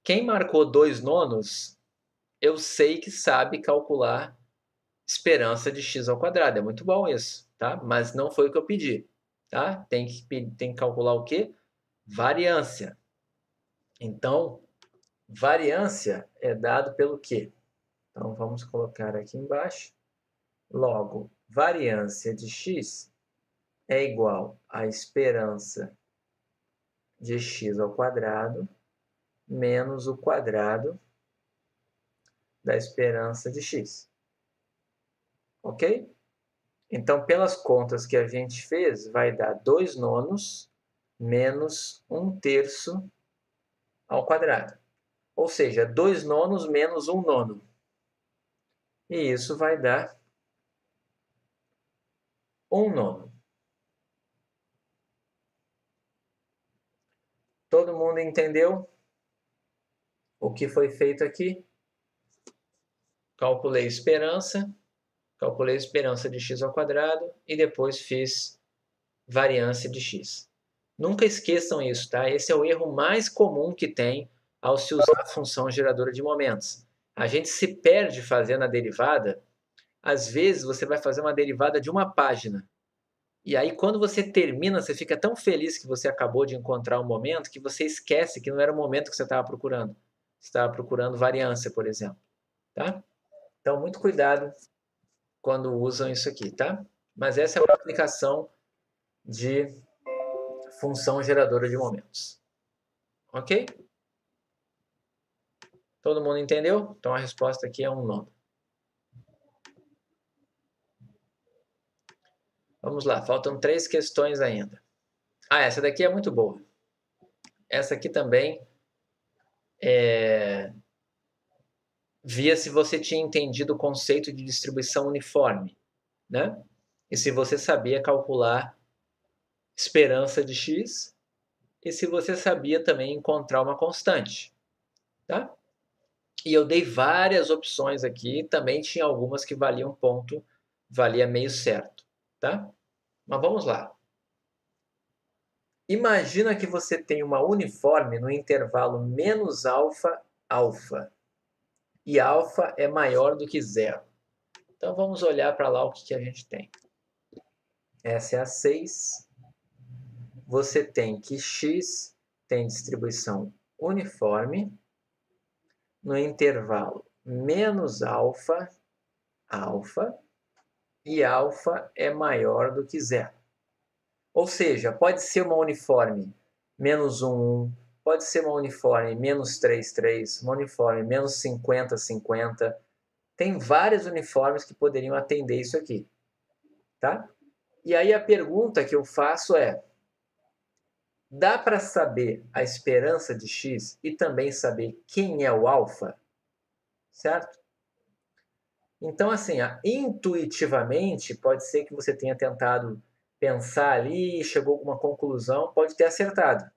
Quem marcou 2 nonos, eu sei que sabe calcular esperança de x ao quadrado. É muito bom isso, tá? Mas não foi o que eu pedi, tá? Tem que calcular o quê? Variância. Então, variância é dado pelo quê? Então, vamos colocar aqui embaixo. Logo, variância de x é igual à esperança de x ao quadrado menos o quadrado da esperança de x. Ok? Então, pelas contas que a gente fez, vai dar 2 nonos menos 1/3 ao quadrado. Ou seja, 2 nonos menos 1 nono. E isso vai dar 1/9. Todo mundo entendeu o que foi feito aqui? Calculei esperança de x ao quadrado e depois fiz variância de x. Nunca esqueçam isso, tá? Esse é o erro mais comum que tem ao se usar a função geradora de momentos. A gente se perde fazendo a derivada. Às vezes você vai fazer uma derivada de uma página. E aí quando você termina, você fica tão feliz que você acabou de encontrar um momento que você esquece que não era o momento que você estava procurando. Você estava procurando variância, por exemplo. Tá? Então, muito cuidado quando usam isso aqui, tá? Mas essa é uma aplicação de função geradora de momentos. Ok? Todo mundo entendeu? Então a resposta aqui é 1/9. Vamos lá, faltam 3 questões ainda. Essa daqui é muito boa. Essa aqui também via se você tinha entendido o conceito de distribuição uniforme, né? E se você sabia calcular esperança de x e se você sabia também encontrar uma constante, tá? E eu dei várias opções aqui, também tinha algumas que valiam ponto, valia meio certo, tá? Mas vamos lá. Imagina que você tem uma uniforme no intervalo menos alfa, alfa. E alfa é maior do que zero. Então vamos olhar para lá o que a gente tem. Essa é a 6. Você tem que x tem distribuição uniforme no intervalo menos alfa, alfa, e alfa é maior do que zero. Ou seja, pode ser uma uniforme menos 1, 1, pode ser uma uniforme menos 3, 3, uma uniforme menos 50, 50. Tem várias uniformes que poderiam atender isso aqui. Tá? E aí a pergunta que eu faço é, dá para saber a esperança de x e também saber quem é o alfa? Certo? Então, assim, intuitivamente, pode ser que você tenha tentado pensar ali e chegou a alguma conclusão, pode ter acertado,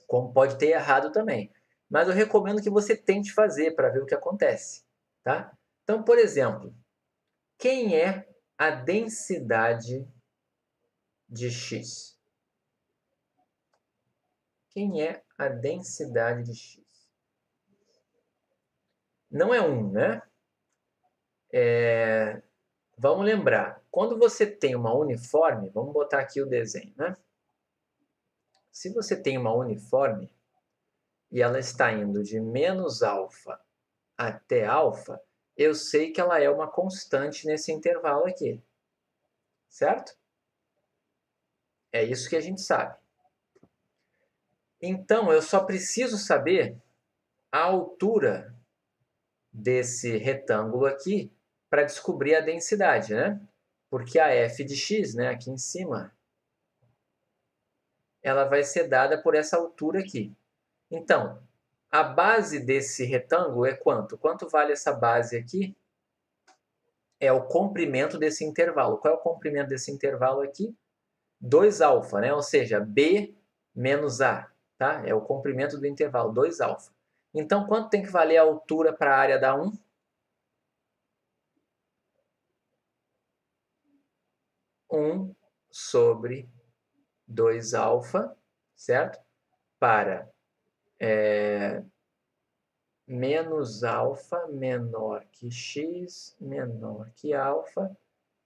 como pode ter errado também. Mas eu recomendo que você tente fazer para ver o que acontece. Tá? Então, por exemplo, quem é a densidade de x? Quem é a densidade de x? Não é 1, né? Vamos lembrar, quando você tem uma uniforme, vamos botar aqui o desenho, né? Se você tem uma uniforme e ela está indo de menos alfa até alfa, eu sei que ela é uma constante nesse intervalo aqui. Certo? É isso que a gente sabe. Então, eu só preciso saber a altura desse retângulo aqui para descobrir a densidade, né? Porque a f de x, né, aqui em cima, ela vai ser dada por essa altura aqui. Então, a base desse retângulo é quanto? Quanto vale essa base aqui? É o comprimento desse intervalo. Qual é o comprimento desse intervalo aqui? 2α, né? Ou seja, b menos a. Tá? É o comprimento do intervalo, 2α. Então, quanto tem que valer a altura para a área da 1? 1 sobre 2α, certo? Para menos alfa menor que x menor que alfa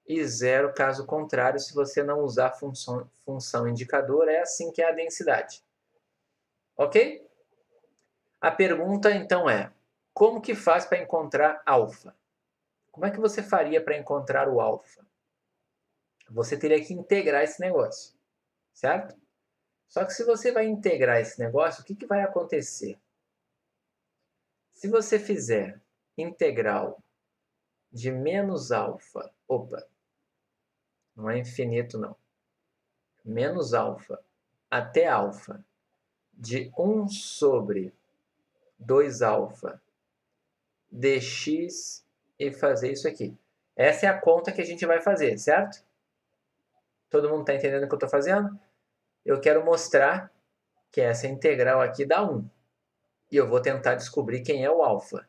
e zero caso contrário, se você não usar função indicador, é assim que é a densidade. Ok? A pergunta então é, como que faz para encontrar alfa? Como é que você faria para encontrar o alfa? Você teria que integrar esse negócio, certo? Só que se você vai integrar esse negócio, o que vai acontecer? Se você fizer integral de menos alfa, opa, não é infinito não, menos alfa até alfa, de 1 sobre 2α dx e fazer isso aqui. Essa é a conta que a gente vai fazer, certo? Todo mundo está entendendo o que eu estou fazendo? Eu quero mostrar que essa integral aqui dá 1. E eu vou tentar descobrir quem é o alfa.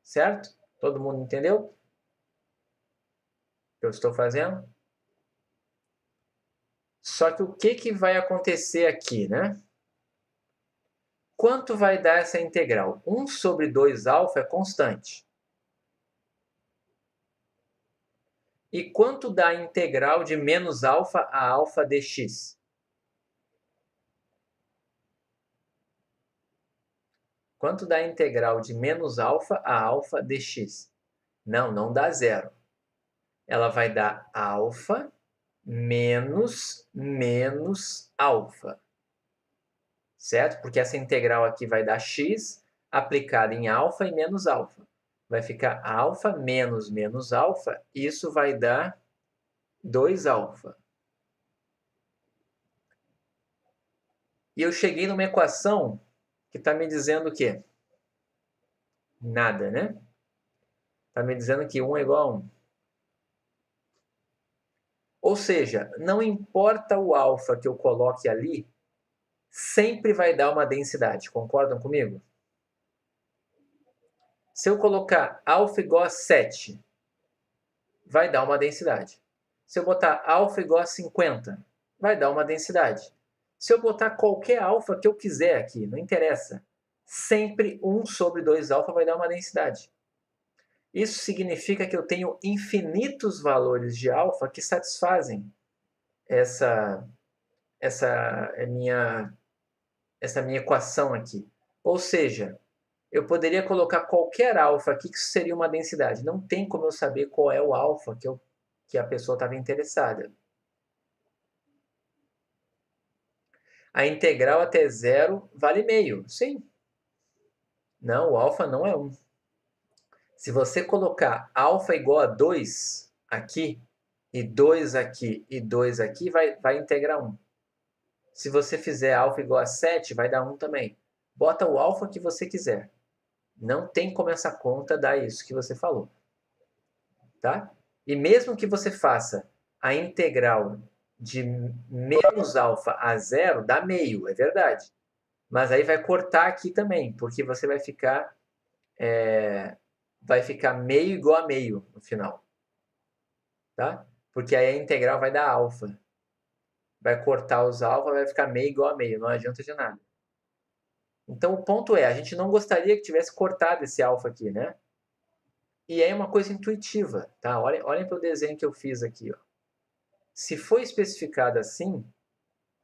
Certo? Todo mundo entendeu o que eu estou fazendo? Só que o que vai acontecer aqui, né? Quanto vai dar essa integral? 1 sobre 2 alfa é constante. E quanto dá a integral de menos alfa a alfa dx? Quanto dá a integral de menos alfa a alfa dx? Não dá zero. Ela vai dar alfa menos alfa. Certo? Porque essa integral aqui vai dar x aplicada em alfa e menos alfa. Vai ficar alfa menos alfa. Isso vai dar 2 alfa. E eu cheguei numa equação que está me dizendo o quê? Nada, né? Está me dizendo que 1 é igual a 1. Ou seja, não importa o alfa que eu coloque ali, sempre vai dar uma densidade. Concordam comigo? Se eu colocar alfa igual a 7, vai dar uma densidade. Se eu botar alfa igual a 50, vai dar uma densidade. Se eu botar qualquer alfa que eu quiser aqui, não interessa, sempre 1 sobre 2 alfa vai dar uma densidade. Isso significa que eu tenho infinitos valores de alfa que satisfazem essa minha equação aqui. Ou seja, eu poderia colocar qualquer alfa aqui que seria uma densidade. Não tem como eu saber qual é o alfa que a pessoa estava interessada. A integral até zero vale meio. Sim. Não, o alfa não é 1. Se você colocar alfa igual a 2 aqui, e 2 aqui, e 2 aqui, vai integrar 1. Se você fizer alfa igual a 7, vai dar 1 também. Bota o alfa que você quiser. Não tem como essa conta dar isso que você falou. Tá? E mesmo que você faça a integral de menos alfa a zero, dá meio, é verdade. Mas aí vai cortar aqui também, porque você vai ficar meio igual a meio no final. Tá? Porque aí a integral vai dar alfa. Vai cortar os alfa, vai ficar meio igual a meio, não adianta de nada. Então o ponto é, a gente não gostaria que tivesse cortado esse alfa aqui, né? E é uma coisa intuitiva, tá? Olhem para o desenho que eu fiz aqui, ó. Se for especificado assim,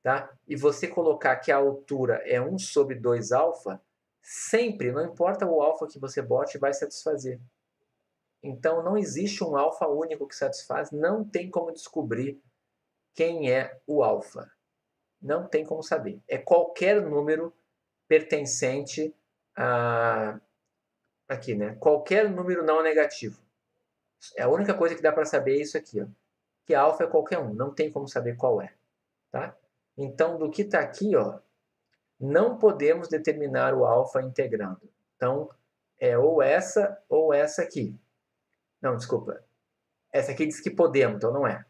tá? E você colocar que a altura é 1 sobre 2 alfa, sempre, não importa o alfa que você bote, vai satisfazer. Então não existe um alfa único que satisfaz, não tem como descobrir quem é o alfa. Não tem como saber. É qualquer número pertencente a aqui, né? Qualquer número não negativo. É a única coisa que dá para saber é isso aqui, ó. Que alfa é qualquer um, não tem como saber qual é, tá? Então, do que está aqui, ó, não podemos determinar o alfa integrando. Então, é ou essa aqui. Não, desculpa. Essa aqui diz que podemos, então não é.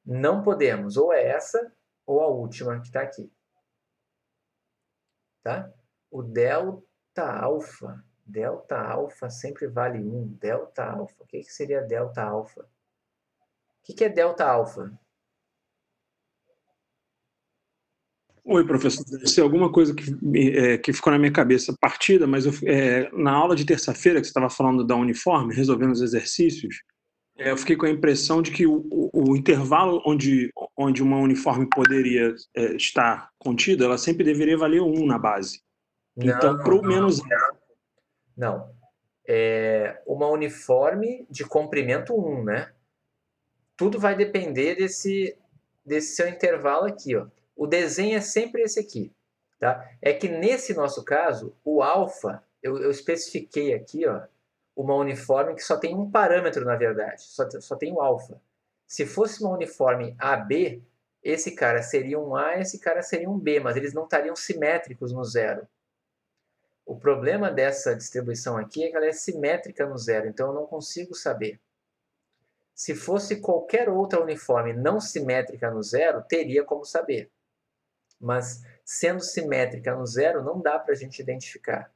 Não podemos, ou é essa ou a última que está aqui. Tá? O delta alfa. Delta alfa sempre vale 1. Delta alfa. O que seria delta alfa? O que é delta alfa? Oi, professor. Deve ser alguma coisa que ficou na minha cabeça partida, mas na aula de terça-feira, que você estava falando da uniforme, resolvendo os exercícios, eu fiquei com a impressão de que o intervalo onde uma uniforme poderia estar contida, ela sempre deveria valer 1 na base. Então, para o menos... Não. Uma uniforme de comprimento 1, né? Tudo vai depender desse seu intervalo aqui, ó. O desenho é sempre esse aqui, tá? É que nesse nosso caso, o alfa, eu especifiquei aqui, ó, uma uniforme que só tem um parâmetro, na verdade, só tem o alfa. Se fosse uma uniforme AB, esse cara seria um A, esse cara seria um B, mas eles não estariam simétricos no zero. O problema dessa distribuição aqui é que ela é simétrica no zero, então eu não consigo saber. Se fosse qualquer outra uniforme não simétrica no zero, teria como saber. Mas sendo simétrica no zero, não dá para a gente identificar.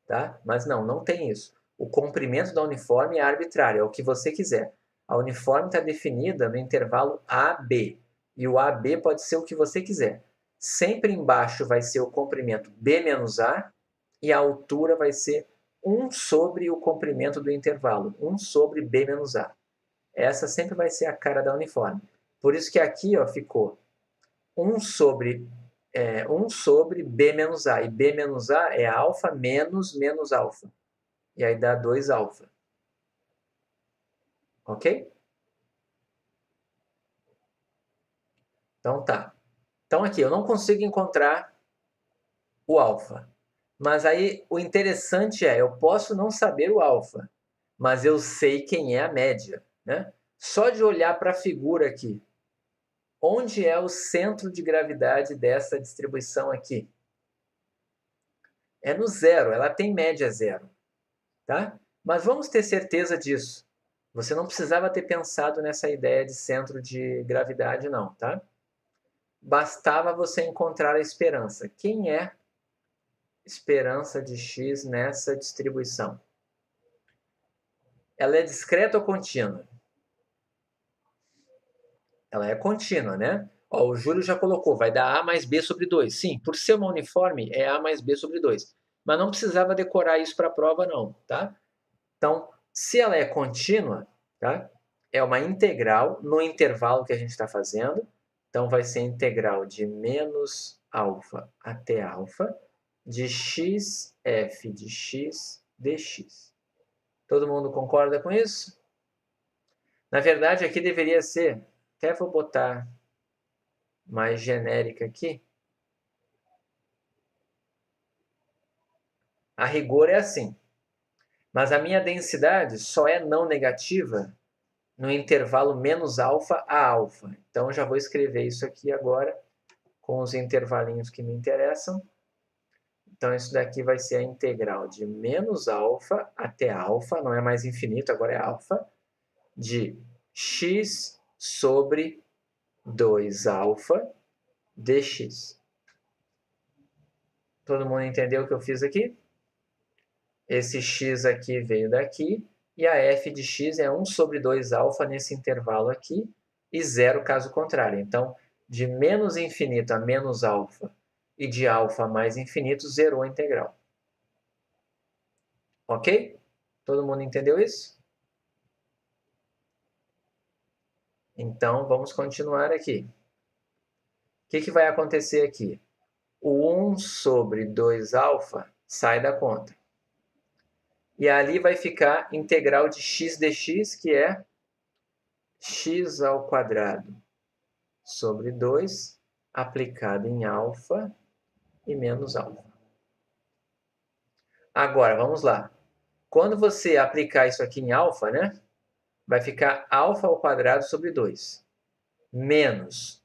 Tá? Mas não tem isso. O comprimento da uniforme é arbitrário, é o que você quiser. A uniforme está definida no intervalo AB. E o AB pode ser o que você quiser. Sempre embaixo vai ser o comprimento B menos A e a altura vai ser 1 sobre o comprimento do intervalo, 1 sobre B menos A. Essa sempre vai ser a cara da uniforme. Por isso que aqui ó, ficou 1 sobre B menos A. E B menos A é alfa menos alfa. E aí dá 2 alfa. Ok? Então tá. Então aqui eu não consigo encontrar o alfa. Mas aí o interessante é, eu posso não saber o alfa, mas eu sei quem é a média. Né? Só de olhar para a figura aqui, onde é o centro de gravidade dessa distribuição aqui? É no zero, ela tem média zero. Tá? Mas vamos ter certeza disso. Você não precisava ter pensado nessa ideia de centro de gravidade, não. Tá? Bastava você encontrar a esperança. Quem é esperança de x nessa distribuição? Ela é discreta ou contínua? Ela é contínua, né? Ó, o Júlio já colocou, vai dar A mais B sobre 2. Sim, por ser uma uniforme, é A mais B sobre 2. Mas não precisava decorar isso para a prova, não, tá? Então, se ela é contínua, tá? É uma integral no intervalo que a gente está fazendo. Então, vai ser integral de menos alfa até alfa de x f de x dx. Todo mundo concorda com isso? Na verdade, aqui deveria ser, até vou botar mais genérica aqui. A rigor é assim. Mas a minha densidade só é não negativa no intervalo menos alfa a alfa. Então, eu já vou escrever isso aqui agora com os intervalinhos que me interessam. Então, isso daqui vai ser a integral de menos alfa até alfa, não é mais infinito, agora é alfa, de x sobre 2 alfa dx. Todo mundo entendeu o que eu fiz aqui? Esse x aqui veio daqui, e a f de x é 1 sobre 2 alfa nesse intervalo aqui, e zero caso contrário. Então, de menos infinito a menos alfa e de alfa a mais infinito, zerou a integral. Ok? Todo mundo entendeu isso? Então, vamos continuar aqui. O que vai acontecer aqui? O 1 sobre 2 alfa sai da conta. E ali vai ficar integral de x dx, que é x ao quadrado sobre 2, aplicado em alfa e menos alfa. Agora, vamos lá. Quando você aplicar isso aqui em alfa, né, vai ficar alfa ao quadrado sobre 2. Menos.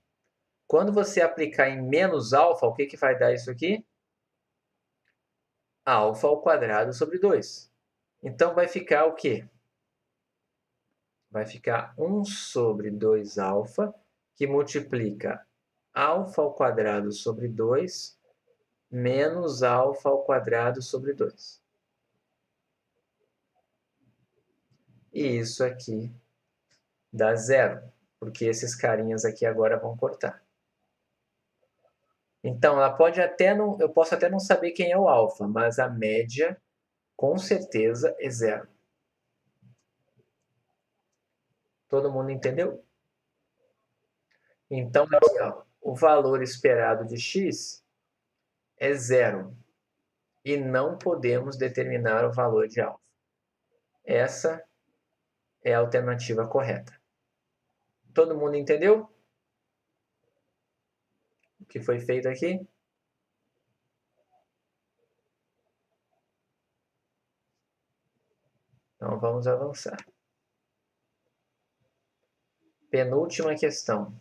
Quando você aplicar em menos alfa, o que vai dar isso aqui? Alfa ao quadrado sobre 2. Então, vai ficar o quê? Vai ficar 1 sobre 2 alfa, que multiplica alfa ao quadrado sobre 2, menos alfa ao quadrado sobre 2. E isso aqui dá zero, porque esses carinhas aqui agora vão cortar. Então, ela pode até não, eu posso até não saber quem é o alfa, mas a média, com certeza, é zero. Todo mundo entendeu? Então, aqui, ó, o valor esperado de x é zero. E não podemos determinar o valor de alfa. Essa é a alternativa correta. Todo mundo entendeu o que foi feito aqui? Então, vamos avançar. Penúltima questão.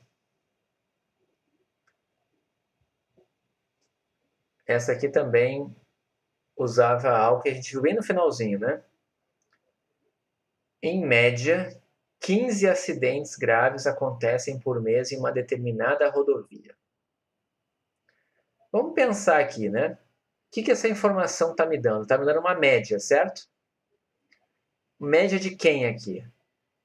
Essa aqui também usava algo que a gente viu bem no finalzinho, né? Em média, 15 acidentes graves acontecem por mês em uma determinada rodovia. Vamos pensar aqui, né? O que essa informação está me dando? Está me dando uma média, certo? Média de quem aqui?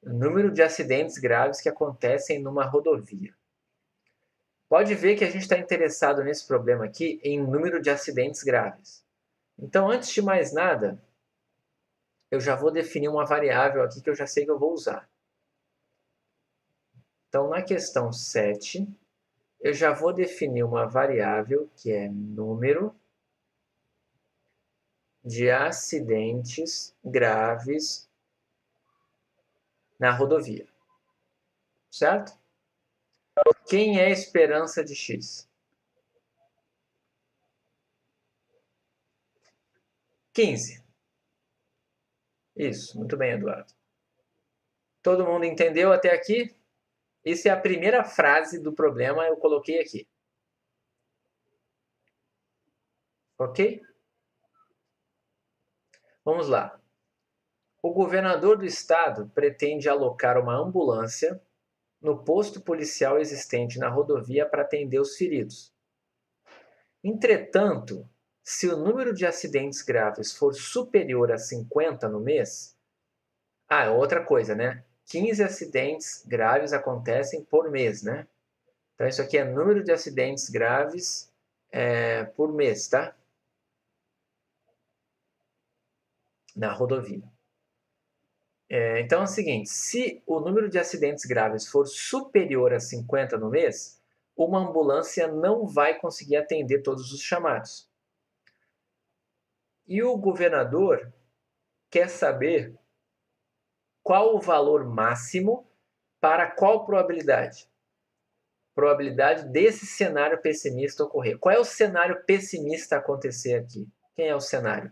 O número de acidentes graves que acontecem numa rodovia. Pode ver que a gente está interessado nesse problema aqui em número de acidentes graves. Então, antes de mais nada, eu já vou definir uma variável aqui que eu já sei que eu vou usar. Então, na questão 7, eu já vou definir uma variável que é número de acidentes graves na rodovia. Certo? Quem é a esperança de X? 15. Isso, muito bem, Eduardo. Todo mundo entendeu até aqui? Essa é a primeira frase do problema, eu coloquei aqui. Ok? Vamos lá. O governador do estado pretende alocar uma ambulância no posto policial existente na rodovia para atender os feridos. Entretanto, se o número de acidentes graves for superior a 50 no mês... outra coisa, né? 15 acidentes graves acontecem por mês, né? Então, isso aqui é número de acidentes graves por mês, tá? Na rodovia. Então é o seguinte, se o número de acidentes graves for superior a 50 no mês, uma ambulância não vai conseguir atender todos os chamados. E o governador quer saber qual o valor máximo para qual probabilidade? Probabilidade desse cenário pessimista ocorrer. Qual é o cenário pessimista acontecer aqui? Quem é o cenário?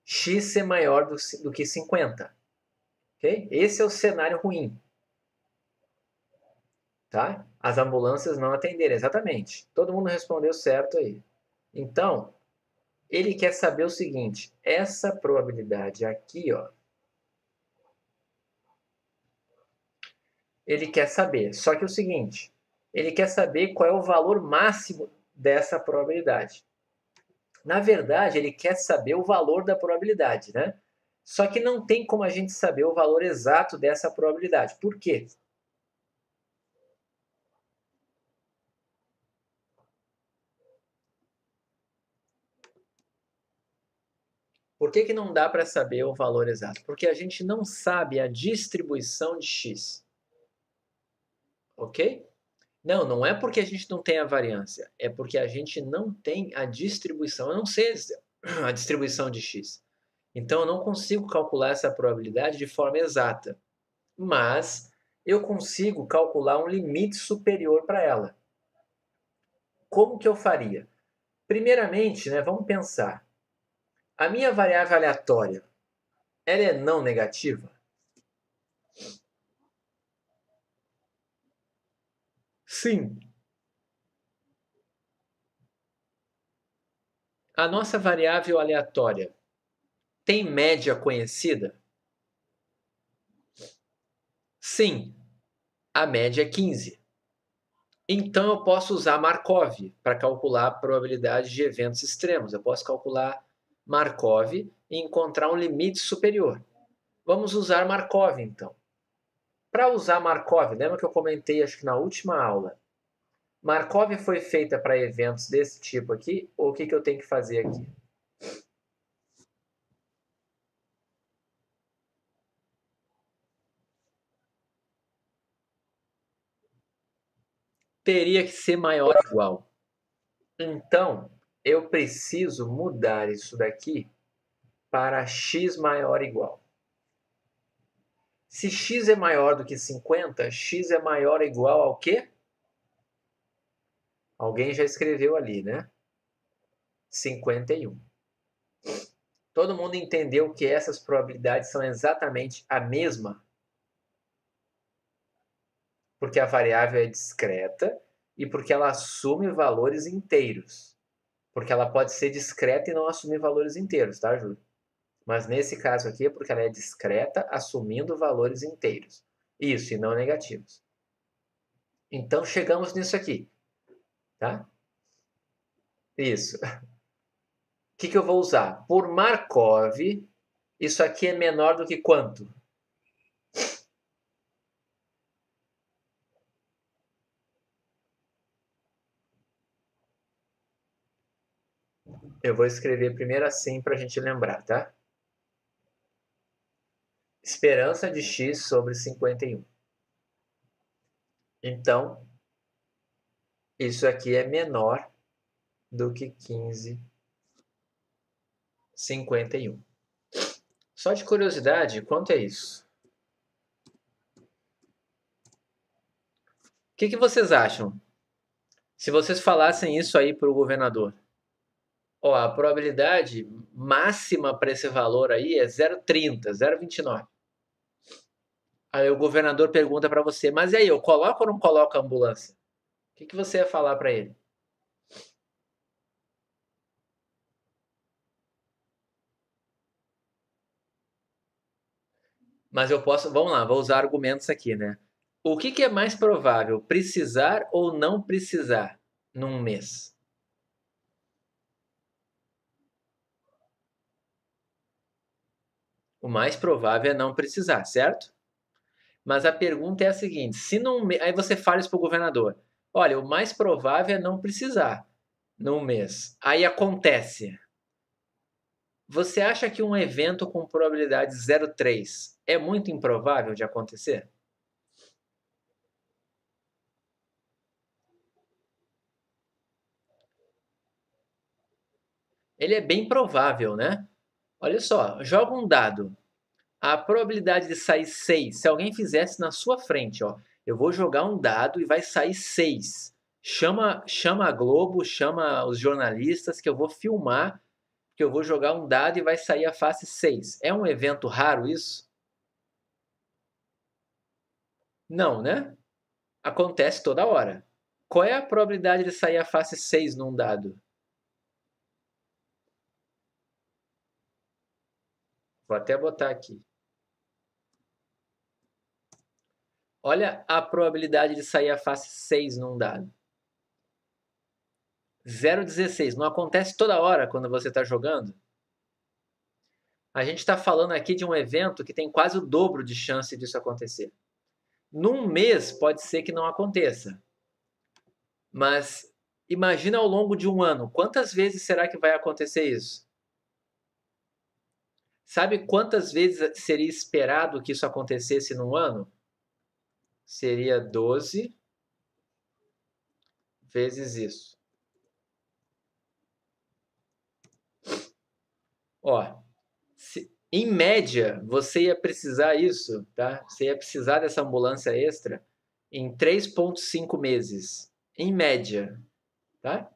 X ser maior do que 50. Okay? Esse é o cenário ruim. Tá? As ambulâncias não atenderem, exatamente. Todo mundo respondeu certo aí. Então, ele quer saber o seguinte, essa probabilidade aqui, ó, ele quer saber, só que é o seguinte, ele quer saber qual é o valor máximo dessa probabilidade. Na verdade, ele quer saber o valor da probabilidade, né? Só que não tem como a gente saber o valor exato dessa probabilidade. Por quê? Por que não dá para saber o valor exato? Porque a gente não sabe a distribuição de x. Ok? Não é porque a gente não tem a variância. É porque a gente não tem a distribuição. Eu não sei a distribuição de x. Então, eu não consigo calcular essa probabilidade de forma exata. Mas eu consigo calcular um limite superior para ela. Como que eu faria? Primeiramente, né, vamos pensar. A minha variável aleatória, ela é não negativa? Sim. A nossa variável aleatória tem média conhecida? Sim. A média é 15. Então eu posso usar Markov para calcular a probabilidade de eventos extremos. Eu posso calcular Markov e encontrar um limite superior. Vamos usar Markov, então. Para usar Markov, lembra que eu comentei, acho que na última aula, Markov foi feita para eventos desse tipo aqui, ou o que eu tenho que fazer aqui? Teria que ser maior ou igual. Então, eu preciso mudar isso daqui para x maior ou igual. Se x é maior do que 50, x é maior ou igual ao quê? Alguém já escreveu ali, né? 51. Todo mundo entendeu que essas probabilidades são exatamente a mesma? Porque a variável é discreta e porque ela assume valores inteiros. Porque ela pode ser discreta e não assumir valores inteiros, tá, Júlio? Mas nesse caso aqui é porque ela é discreta, assumindo valores inteiros. Isso, e não negativos. Então, chegamos nisso aqui, tá? Isso. O que eu vou usar? Por Markov, isso aqui é menor do que quanto? Eu vou escrever primeiro assim para a gente lembrar, tá? Esperança de x sobre 51. Então, isso aqui é menor do que 15,51. Só de curiosidade, quanto é isso? O que vocês acham? Se vocês falassem isso aí para o governador, ó, a probabilidade máxima para esse valor aí é 0,30, 0,29. Aí o governador pergunta para você, mas e aí, eu coloco ou não coloco a ambulância? O que você ia falar para ele? Mas eu posso, vamos lá, vou usar argumentos aqui, né? O que é mais provável, precisar ou não precisar num mês? O mais provável é não precisar, certo? Mas a pergunta é a seguinte, se num mês, aí você fala isso para o governador, olha, o mais provável é não precisar num mês. Aí acontece. Você acha que um evento com probabilidade 0,3 é muito improvável de acontecer? Ele é bem provável, né? Olha só, joga um dado. A probabilidade de sair 6, se alguém fizesse na sua frente, ó, eu vou jogar um dado e vai sair 6. Chama a Globo, chama os jornalistas que eu vou filmar, que eu vou jogar um dado e vai sair a face 6. É um evento raro isso? Não, né? Acontece toda hora. Qual é a probabilidade de sair a face 6 num dado? Vou até botar aqui. Olha a probabilidade de sair a face 6 num dado. 0,16. Não acontece toda hora quando você está jogando? A gente está falando aqui de um evento que tem quase o dobro de chance disso acontecer. Num mês pode ser que não aconteça. Mas imagina ao longo de um ano. Quantas vezes será que vai acontecer isso? Sabe quantas vezes seria esperado que isso acontecesse num ano? Seria 12 vezes isso. Ó, em média, você ia precisar isso, tá? Você ia precisar dessa ambulância extra em 3,5 meses. Em média, tá?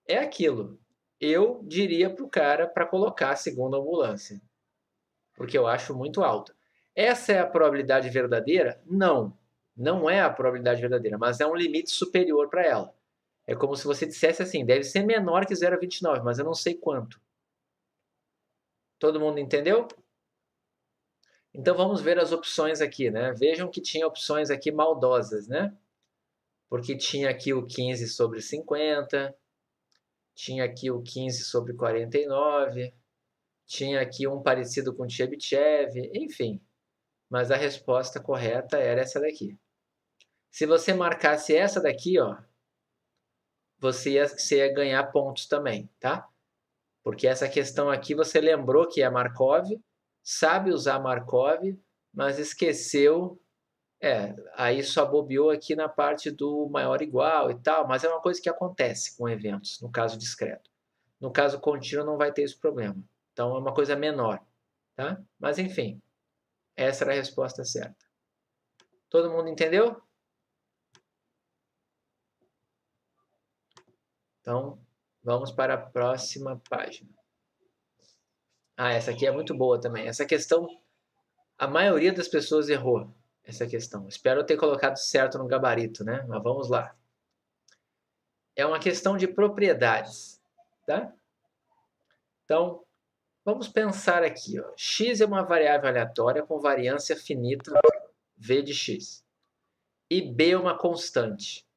É aquilo. Eu diria para o cara para colocar a segunda ambulância, porque eu acho muito alta. Essa é a probabilidade verdadeira? Não, não é a probabilidade verdadeira, mas é um limite superior para ela. É como se você dissesse assim, deve ser menor que 0,29, mas eu não sei quanto. Todo mundo entendeu? Então vamos ver as opções aqui, né? Vejam que tinha opções aqui maldosas, né? Porque tinha aqui o 15 sobre 50, tinha aqui o 15 sobre 49, tinha aqui um parecido com Chebyshev, enfim. Mas a resposta correta era essa daqui. Se você marcasse essa daqui, ó, você ia ganhar pontos também, tá? Porque essa questão aqui você lembrou que é Markov, sabe usar Markov, mas esqueceu. Aí só bobeou aqui na parte do maior igual e tal, mas é uma coisa que acontece com eventos, no caso discreto. No caso contínuo não vai ter esse problema. Então é uma coisa menor, tá? Mas enfim, essa era a resposta certa. Todo mundo entendeu? Então, vamos para a próxima página. Essa aqui é muito boa também. Essa questão, a maioria das pessoas errou essa questão. Espero ter colocado certo no gabarito, né? Mas vamos lá. É uma questão de propriedades. tá? Então, vamos pensar aqui. Ó. X é uma variável aleatória com variância finita v de x. E B é uma constante.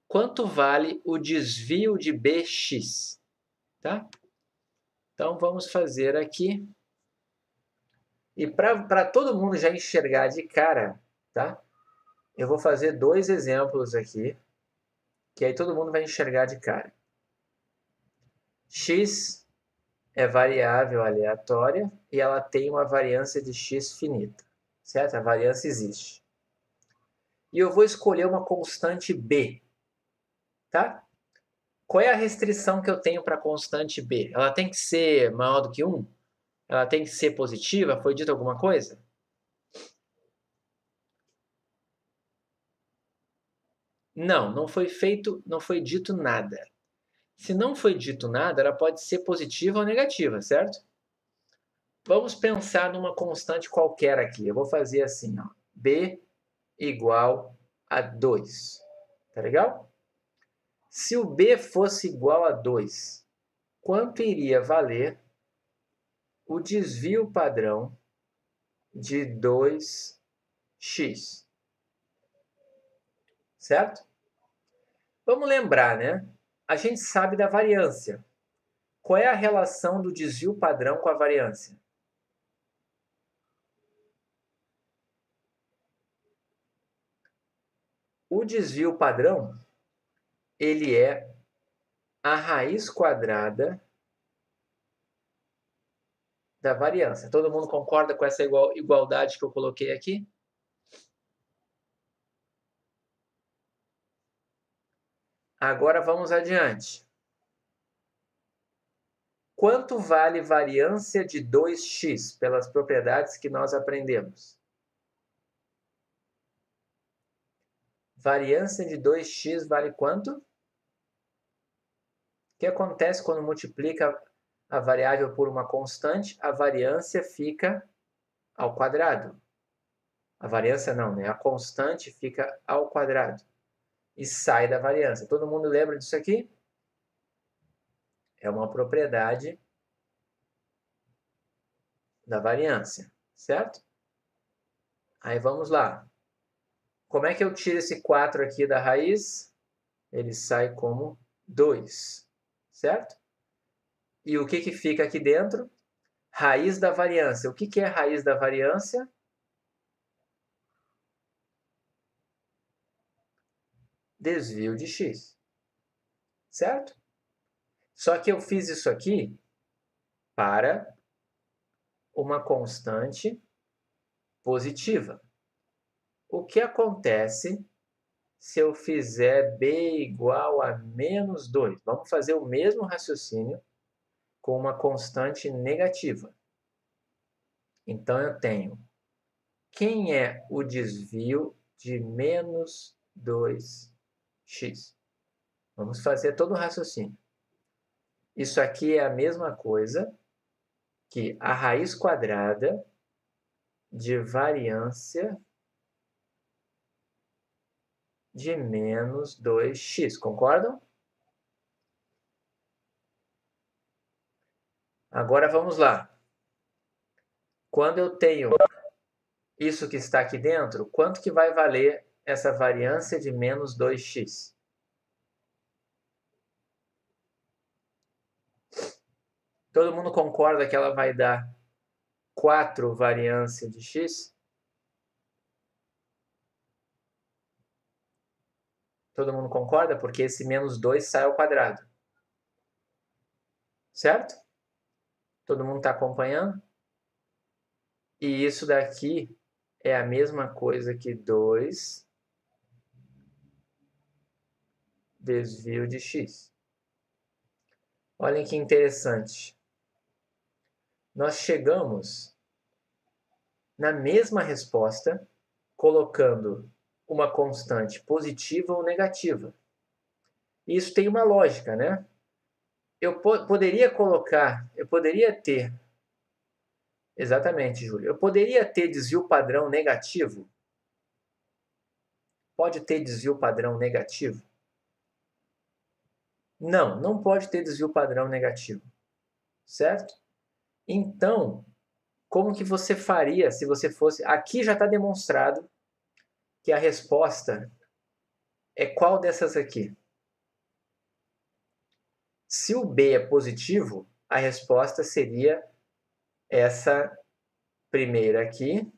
Quanto vale o desvio de Bx? Tá? Então, vamos fazer aqui. E para todo mundo já enxergar de cara, tá? Eu vou fazer 2 exemplos aqui, que aí todo mundo vai enxergar de cara. X é variável aleatória e ela tem uma variância de x finita, certo? A variância existe. E eu vou escolher uma constante B, tá? Qual é a restrição que eu tenho para a constante B? Ela tem que ser maior do que 1? Ela tem que ser positiva? Foi dito alguma coisa? Não, não foi dito nada. Se não foi dito nada, ela pode ser positiva ou negativa, certo? Vamos pensar numa constante qualquer aqui. Eu vou fazer assim, ó, B igual a 2. Tá legal? Se o B fosse igual a 2, quanto iria valer o desvio padrão de 2x? Certo? Vamos lembrar, né? A gente sabe da variância. Qual é a relação do desvio padrão com a variância? O desvio padrão, ele é a raiz quadrada da variância. Todo mundo concorda com essa igualdade que eu coloquei aqui? Agora vamos adiante. Quanto vale variância de 2x pelas propriedades que nós aprendemos? Variância de 2x vale quanto? O que acontece quando multiplica a variável por uma constante? A variância fica ao quadrado. A variância não, né? A constante fica ao quadrado. E sai da variância. Todo mundo lembra disso aqui? É uma propriedade da variância, certo? Aí vamos lá. Como é que eu tiro esse 4 aqui da raiz? Ele sai como 2, certo? E o que fica aqui dentro? Raiz da variância. O que é a raiz da variância? Desvio de x, certo? Só que eu fiz isso aqui para uma constante positiva. O que acontece se eu fizer b igual a menos 2? Vamos fazer o mesmo raciocínio com uma constante negativa. Então, eu tenho quem é o desvio de menos 2x? Vamos fazer todo o raciocínio. Isso aqui é a mesma coisa que a raiz quadrada de variância de menos 2x. Concordam? Agora vamos lá. Quando eu tenho isso que está aqui dentro, quanto que vai valer essa variância de menos 2x? Todo mundo concorda que ela vai dar 4 variância de x? Todo mundo concorda? Porque esse menos 2 sai ao quadrado. Certo? Todo mundo está acompanhando? E isso daqui é a mesma coisa que 2 desvio de x. Olhem que interessante. Nós chegamos na mesma resposta colocando uma constante positiva ou negativa. Isso tem uma lógica, né? Eu poderia ter, exatamente, Júlio, eu poderia ter desvio padrão negativo? Pode ter desvio padrão negativo? Não, não pode ter desvio padrão negativo, certo? Então, como que você faria se você fosse... Aqui já está demonstrado que a resposta é qual dessas aqui? Se o B é positivo, a resposta seria essa primeira aqui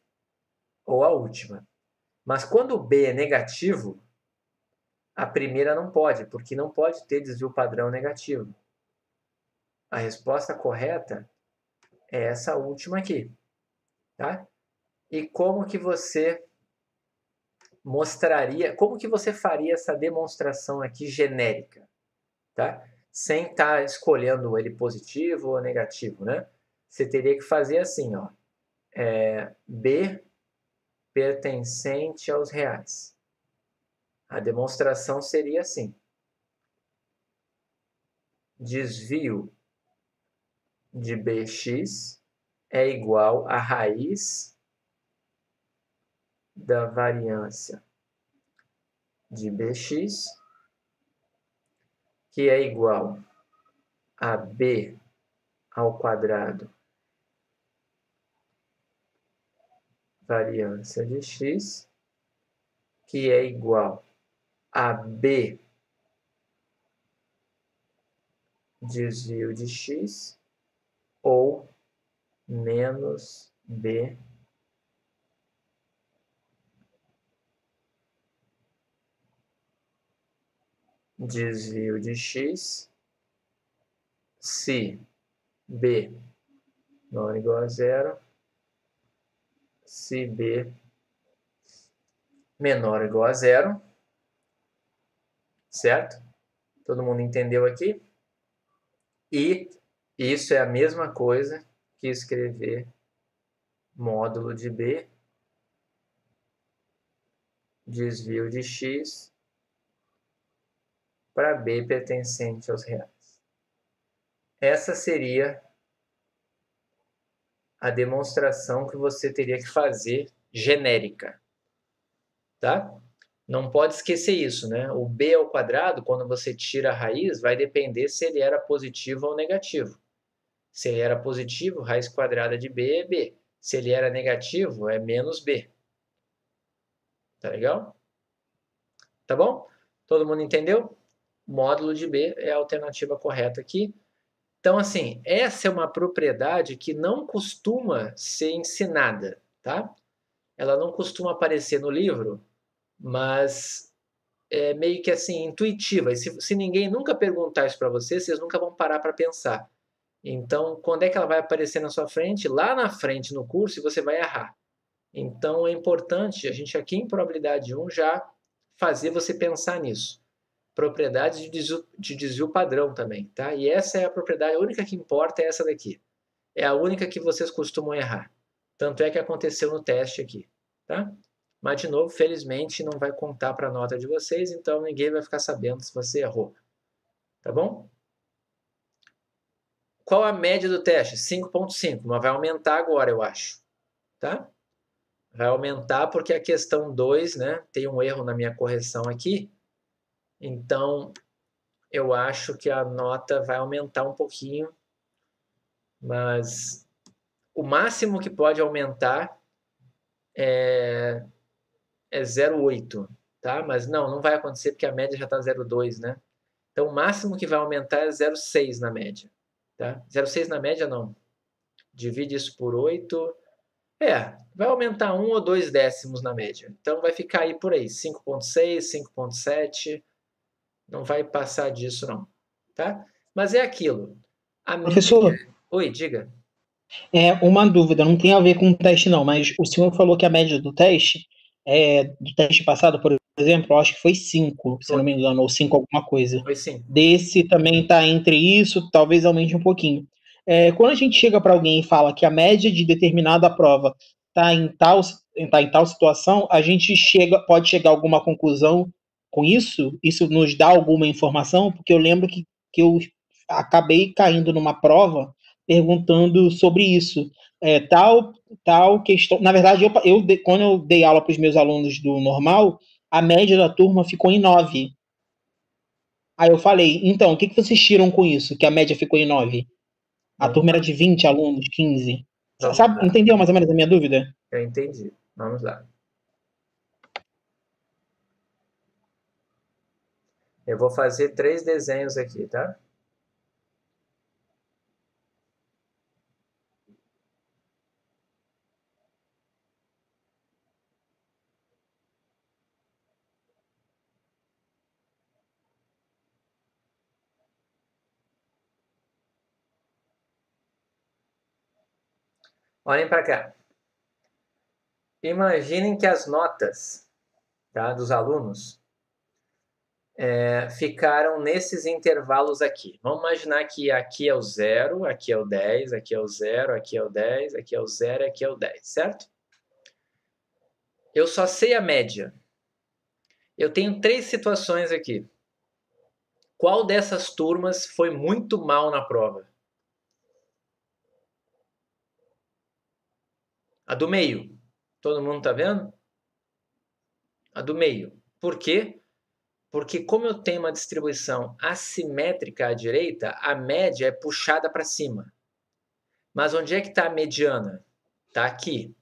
ou a última. Mas quando o B é negativo, a primeira não pode, porque não pode ter desvio padrão negativo. A resposta correta é essa última aqui, tá? E como que você mostraria, como que você faria essa demonstração aqui genérica, tá? Sem estar escolhendo ele positivo ou negativo, né? Você teria que fazer assim, ó. B pertencente aos reais. A demonstração seria assim. Desvio de Bx é igual a raiz da variância de Bx, que é igual a B ao quadrado variância de x, que é igual a B desvio de x, ou menos B desvio de x, se B não é igual a zero, se B menor ou igual a zero, certo? Todo mundo entendeu aqui? E isso é a mesma coisa que escrever módulo de B, desvio de x, para B pertencente aos reais. Essa seria a demonstração que você teria que fazer genérica, tá? Não pode esquecer isso, né? O B ao quadrado, quando você tira a raiz, vai depender se ele era positivo ou negativo. Se ele era positivo, raiz quadrada de B é B. Se ele era negativo, é menos B. Tá legal? Tá bom? Todo mundo entendeu? Módulo de B é a alternativa correta aqui. Então, assim, essa é uma propriedade que não costuma ser ensinada, tá? Ela não costuma aparecer no livro, mas é meio que assim, intuitiva. E se ninguém nunca perguntar isso para vocês, vocês nunca vão parar para pensar. Então, quando é que ela vai aparecer na sua frente? Lá na frente no curso, e você vai errar. Então, é importante a gente aqui em probabilidade 1 já fazer você pensar nisso. Propriedades de desvio padrão também, tá? E essa é a propriedade, a única que importa é essa daqui. É a única que vocês costumam errar. Tanto é que aconteceu no teste aqui, tá? Mas, de novo, felizmente, não vai contar para a nota de vocês, então ninguém vai ficar sabendo se você errou. Tá bom? Qual a média do teste? 5,5, mas vai aumentar agora, eu acho. Tá? Vai aumentar porque a questão 2, né, tem um erro na minha correção aqui. Então, eu acho que a nota vai aumentar um pouquinho. Mas o máximo que pode aumentar é 0,8, tá? Mas não vai acontecer porque a média já está 0,2, né? Então, o máximo que vai aumentar é 0,6 na média, tá? 0,6 na média, não. Divide isso por 8. Vai aumentar 1 ou 2 décimos na média. Então, vai ficar aí por aí, 5,6, 5,7. Não vai passar disso, não, tá? Mas é aquilo. Professor, Oi, diga. Uma dúvida, não tem a ver com o teste não, mas o senhor falou que a média do teste passado, por exemplo, eu acho que foi 5, se não me engano, ou 5 alguma coisa. Foi 5. Desse também está entre isso, talvez aumente um pouquinho. Quando a gente chega para alguém e fala que a média de determinada prova está em tal situação, a gente pode chegar a alguma conclusão com isso? Isso nos dá alguma informação? Porque eu lembro que eu acabei caindo numa prova perguntando sobre isso. Tal questão. Na verdade, quando eu dei aula para os meus alunos do normal, a média da turma ficou em 9. Aí eu falei, então, o que vocês tiram com isso? Que a média ficou em 9. A turma era de 20 alunos, 15. Vamos Sabe, lá. entendeu mais ou menos a minha dúvida? Eu entendi. Vamos lá. Eu vou fazer 3 desenhos aqui, tá? Olhem para cá. Imaginem que as notas, tá, dos alunos ficaram nesses intervalos aqui. Vamos imaginar que aqui é o 0, aqui é o 10, aqui é o 0, aqui é o 10, aqui é o 0, aqui é o 10, certo? Eu só sei a média. Eu tenho 3 situações aqui. Qual dessas turmas foi muito mal na prova? A do meio. Todo mundo tá vendo? A do meio. Por quê? Porque como eu tenho uma distribuição assimétrica à direita, a média é puxada para cima. Mas onde é que está a mediana? Está aqui.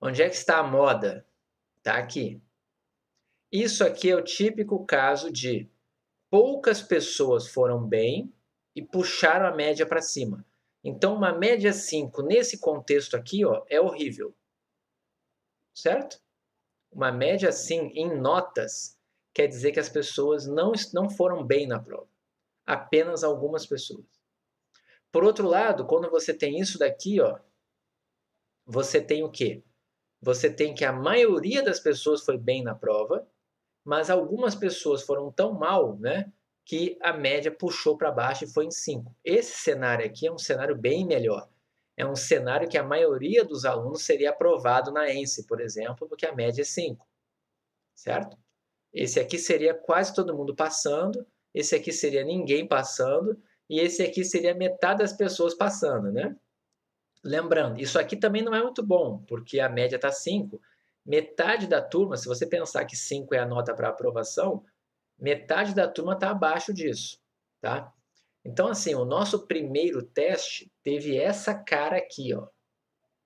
Onde é que está a moda? Está aqui. Isso aqui é o típico caso de poucas pessoas foram bem e puxaram a média para cima. Então, uma média 5 nesse contexto aqui, ó, é horrível. Certo? Uma média assim em notas quer dizer que as pessoas não foram bem na prova. Apenas algumas pessoas. Por outro lado, quando você tem isso daqui, ó, você tem o quê? Você tem que a maioria das pessoas foi bem na prova, mas algumas pessoas foram tão mal, né, que a média puxou para baixo e foi em 5. Esse cenário aqui é um cenário bem melhor. É um cenário que a maioria dos alunos seria aprovado na ENSE, por exemplo, porque a média é 5. Certo? Esse aqui seria quase todo mundo passando, esse aqui seria ninguém passando, e esse aqui seria metade das pessoas passando, né? Lembrando, isso aqui também não é muito bom, porque a média está 5. Metade da turma, se você pensar que 5 é a nota para aprovação, metade da turma está abaixo disso, tá? Então, assim, o nosso primeiro teste teve essa cara aqui, ó.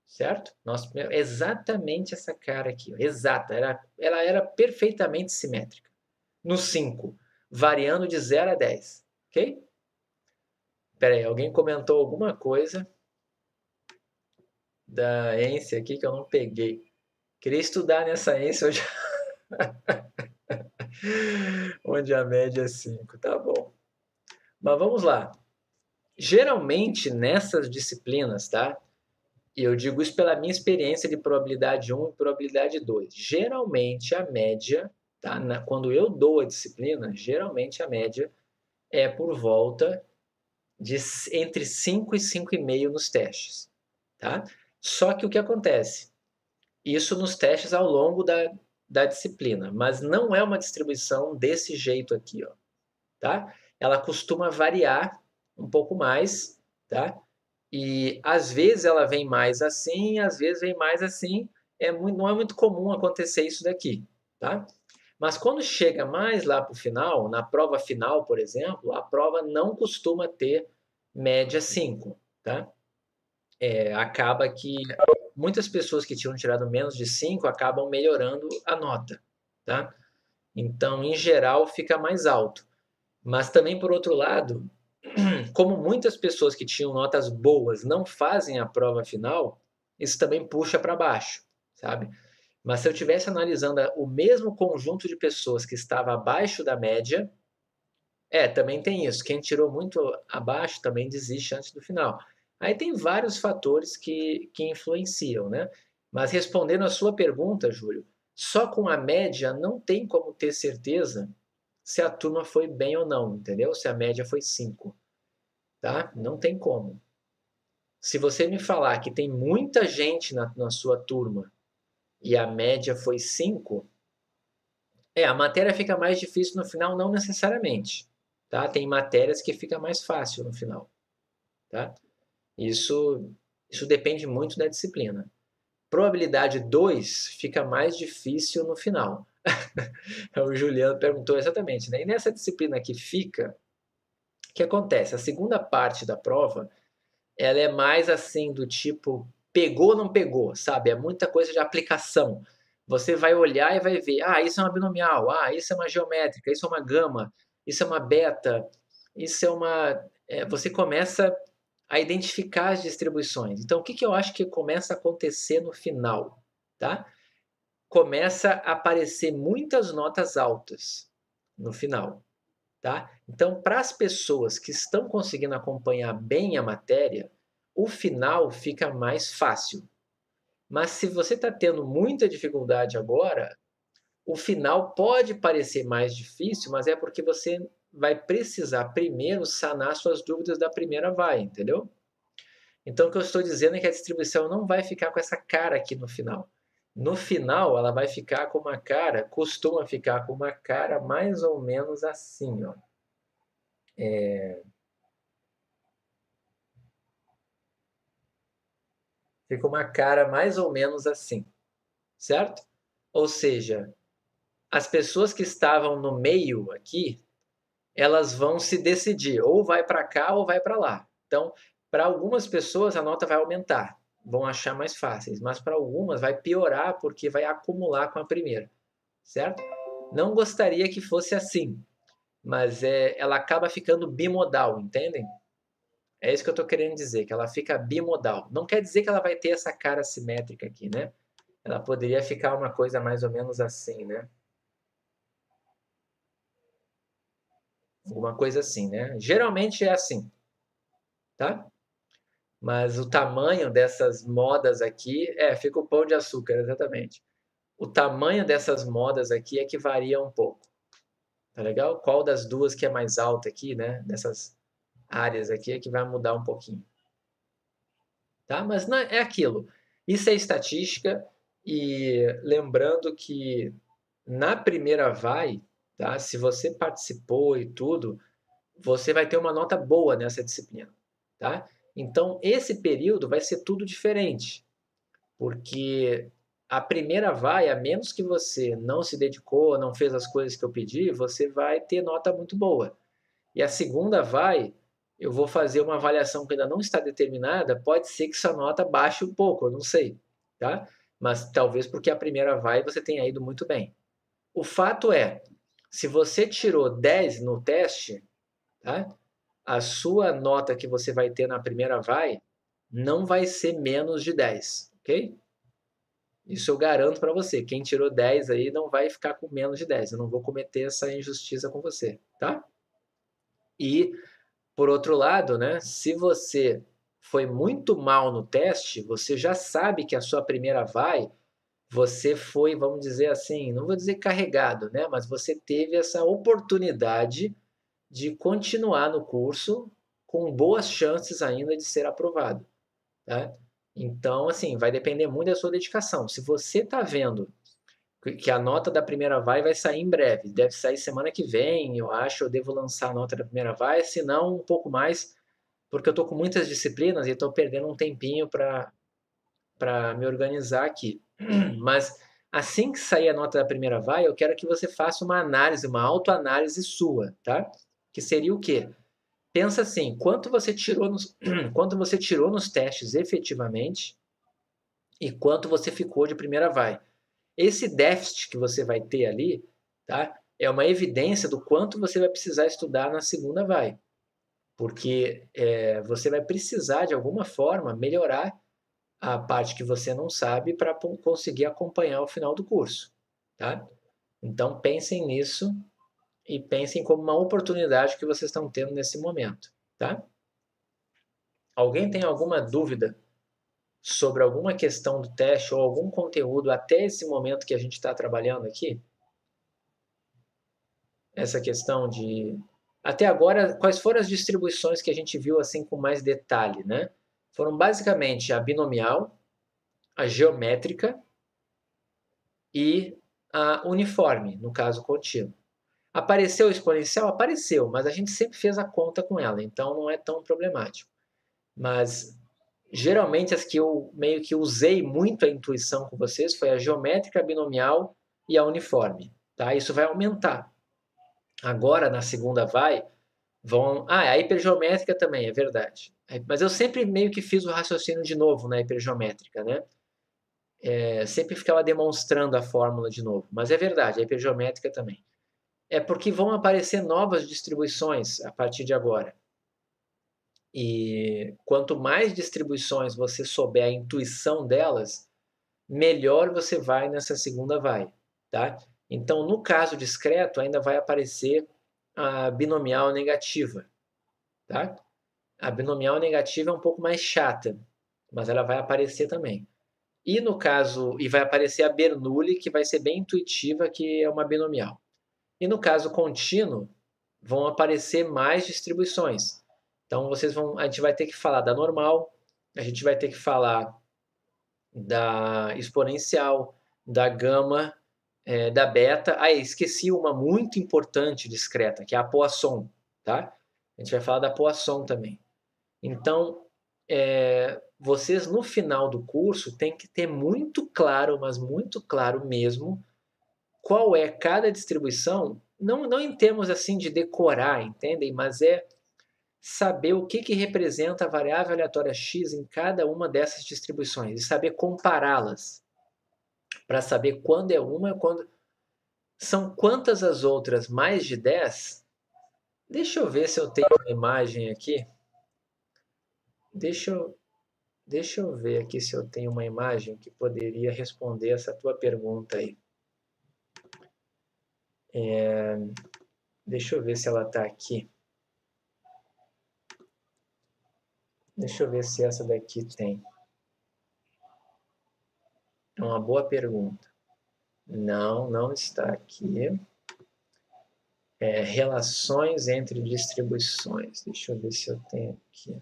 Certo? Exatamente essa cara aqui, ó. Exata. Ela era perfeitamente simétrica. No 5, variando de 0 a 10. Ok? Espera aí, alguém comentou alguma coisa da ENSE aqui que eu não peguei. Queria estudar nessa ENSE hoje. Onde a média é 5. Tá bom. Mas vamos lá. Geralmente, nessas disciplinas, tá? E eu digo isso pela minha experiência de probabilidade 1 e probabilidade 2. Geralmente, a média, tá? Quando eu dou a disciplina, geralmente a média é por volta de entre 5 e 5,5 nos testes. Tá? Só que o que acontece? Isso nos testes ao longo da disciplina, mas não é uma distribuição desse jeito aqui, ó, tá? Ela costuma variar um pouco mais, tá? E às vezes ela vem mais assim, às vezes vem mais assim. Não é muito comum acontecer isso daqui, tá? Mas quando chega mais lá para o final, na prova final, por exemplo, a prova não costuma ter média 5, tá? Acaba que muitas pessoas que tinham tirado menos de 5 acabam melhorando a nota, tá? Então, em geral, fica mais alto. Mas também, por outro lado, como muitas pessoas que tinham notas boas não fazem a prova final, isso também puxa para baixo, sabe? Mas se eu estivesse analisando o mesmo conjunto de pessoas que estava abaixo da média, também tem isso. Quem tirou muito abaixo também desiste antes do final. Aí tem vários fatores que influenciam, né? Mas respondendo a sua pergunta, Júlio, só com a média não tem como ter certeza se a turma foi bem ou não, entendeu? Se a média foi 5, tá? Não tem como. Se você me falar que tem muita gente na sua turma e a média foi 5, a matéria fica mais difícil no final, não necessariamente, tá? Tem matérias que fica mais fácil no final, tá? Isso depende muito da disciplina. Probabilidade 2 fica mais difícil no final. O Juliano perguntou exatamente, né? E nessa disciplina que fica, o que acontece? A segunda parte da prova, ela é mais assim do tipo pegou ou não pegou, sabe? É muita coisa de aplicação. Você vai olhar e vai ver, ah, isso é uma binomial, ah, isso é uma geométrica, isso é uma gama, isso é uma beta, isso é uma... você começa a identificar as distribuições. Então, o que que eu acho que começa a acontecer no final, tá? Começa a aparecer muitas notas altas no final, tá? Então, para as pessoas que estão conseguindo acompanhar bem a matéria, o final fica mais fácil. Mas se você está tendo muita dificuldade agora, o final pode parecer mais difícil, mas é porque você vai precisar primeiro sanar suas dúvidas da primeira vai, entendeu? Então, o que eu estou dizendo é que a distribuição não vai ficar com essa cara aqui no final. No final, ela vai ficar com uma cara, costuma ficar com uma cara mais ou menos assim, ó. Fica uma cara mais ou menos assim, certo? Ou seja, as pessoas que estavam no meio aqui, elas vão se decidir, ou vai para cá ou vai para lá. Então, para algumas pessoas a nota vai aumentar, vão achar mais fáceis, mas para algumas vai piorar porque vai acumular com a primeira, certo? Não gostaria que fosse assim, mas ela acaba ficando bimodal, entendem? É isso que eu estou querendo dizer, que ela fica bimodal. Não quer dizer que ela vai ter essa cara simétrica aqui, né? Ela poderia ficar uma coisa mais ou menos assim, né? Alguma coisa assim, né? Geralmente é assim, tá? Mas o tamanho dessas modas aqui, fica o pão de açúcar, exatamente. O tamanho dessas modas aqui é que varia um pouco. Tá legal? Qual das duas que é mais alta aqui, né? Dessas áreas aqui é que vai mudar um pouquinho. Tá? Mas não é aquilo. Isso é estatística e lembrando que na primeira vai, tá? Se você participou e tudo, você vai ter uma nota boa nessa disciplina, tá? Então esse período vai ser tudo diferente, porque a primeira vai, a menos que você não se dedicou, não fez as coisas que eu pedi, você vai ter nota muito boa. E a segunda vai, eu vou fazer uma avaliação que ainda não está determinada, pode ser que sua nota baixe um pouco, eu não sei, tá? Mas talvez porque a primeira vai você tenha ido muito bem. O fato é, se você tirou 10 no teste, tá? A sua nota que você vai ter na primeira vai não vai ser menos de 10, ok? Isso eu garanto para você. Quem tirou 10 aí não vai ficar com menos de 10. Eu não vou cometer essa injustiça com você, tá? E por outro lado, né, se você foi muito mal no teste, você já sabe que a sua primeira vai, você foi, vamos dizer assim, não vou dizer carregado, né, mas você teve essa oportunidade de continuar no curso com boas chances ainda de ser aprovado, tá? Então, assim, vai depender muito da sua dedicação. Se você está vendo que a nota da primeira vai sair em breve. Deve sair semana que vem, eu acho. Eu devo lançar a nota da primeira vai, se não um pouco mais, porque eu estou com muitas disciplinas e estou perdendo um tempinho para me organizar aqui. Mas assim que sair a nota da primeira vai, eu quero que você faça uma análise, uma autoanálise sua, tá? Que seria o quê? Pensa assim, quanto você tirou nos testes efetivamente e quanto você ficou de primeira vai. Esse déficit que você vai ter ali, tá? É uma evidência do quanto você vai precisar estudar na segunda vai. Porque você vai precisar, de alguma forma, melhorar a parte que você não sabe para conseguir acompanhar o final do curso, tá? Então, pensem nisso e pensem como uma oportunidade que vocês estão tendo nesse momento, tá? Alguém tem alguma dúvida sobre alguma questão do teste ou algum conteúdo até esse momento que a gente está trabalhando aqui? Essa questão de... Até agora, quais foram as distribuições que a gente viu assim com mais detalhe, né? Foram basicamente a binomial, a geométrica e a uniforme, no caso contínuo. Apareceu o exponencial? Apareceu, mas a gente sempre fez a conta com ela, então não é tão problemático. Mas geralmente as que eu meio que usei muito a intuição com vocês foi a geométrica, a binomial e a uniforme. Tá? Isso vai aumentar. Agora, na segunda vão... a hipergeométrica também, é verdade. Mas eu sempre meio que fiz o raciocínio de novo na hipergeométrica, né? Sempre ficava demonstrando a fórmula de novo. Mas é verdade, a hipergeométrica também. É porque vão aparecer novas distribuições a partir de agora. E quanto mais distribuições você souber a intuição delas, melhor você vai nessa segunda tá? Então, no caso discreto, ainda vai aparecer a binomial negativa, tá? A binomial negativa é um pouco mais chata, mas ela vai aparecer também. E no caso, vai aparecer a Bernoulli, que vai ser bem intuitiva, que é uma binomial. E no caso contínuo, vão aparecer mais distribuições. Então a gente vai ter que falar da normal, a gente vai ter que falar da exponencial, da gama, da beta. Esqueci uma muito importante discreta, que é a Poisson, tá? A gente vai falar da Poisson também. Então, vocês no final do curso têm que ter muito claro, mas muito claro mesmo, qual é cada distribuição, não em termos assim de decorar, entendem? Mas saber o que representa a variável aleatória x em cada uma dessas distribuições e saber compará-las para saber quando é uma e quando... São quantas as outras? Mais de 10? Deixa eu ver se eu tenho uma imagem aqui. Deixa eu ver aqui se eu tenho uma imagem que poderia responder essa tua pergunta aí. Deixa eu ver se ela está aqui. Deixa eu ver se essa daqui tem. É uma boa pergunta. Não está aqui. Relações entre distribuições. Deixa eu ver se eu tenho aqui.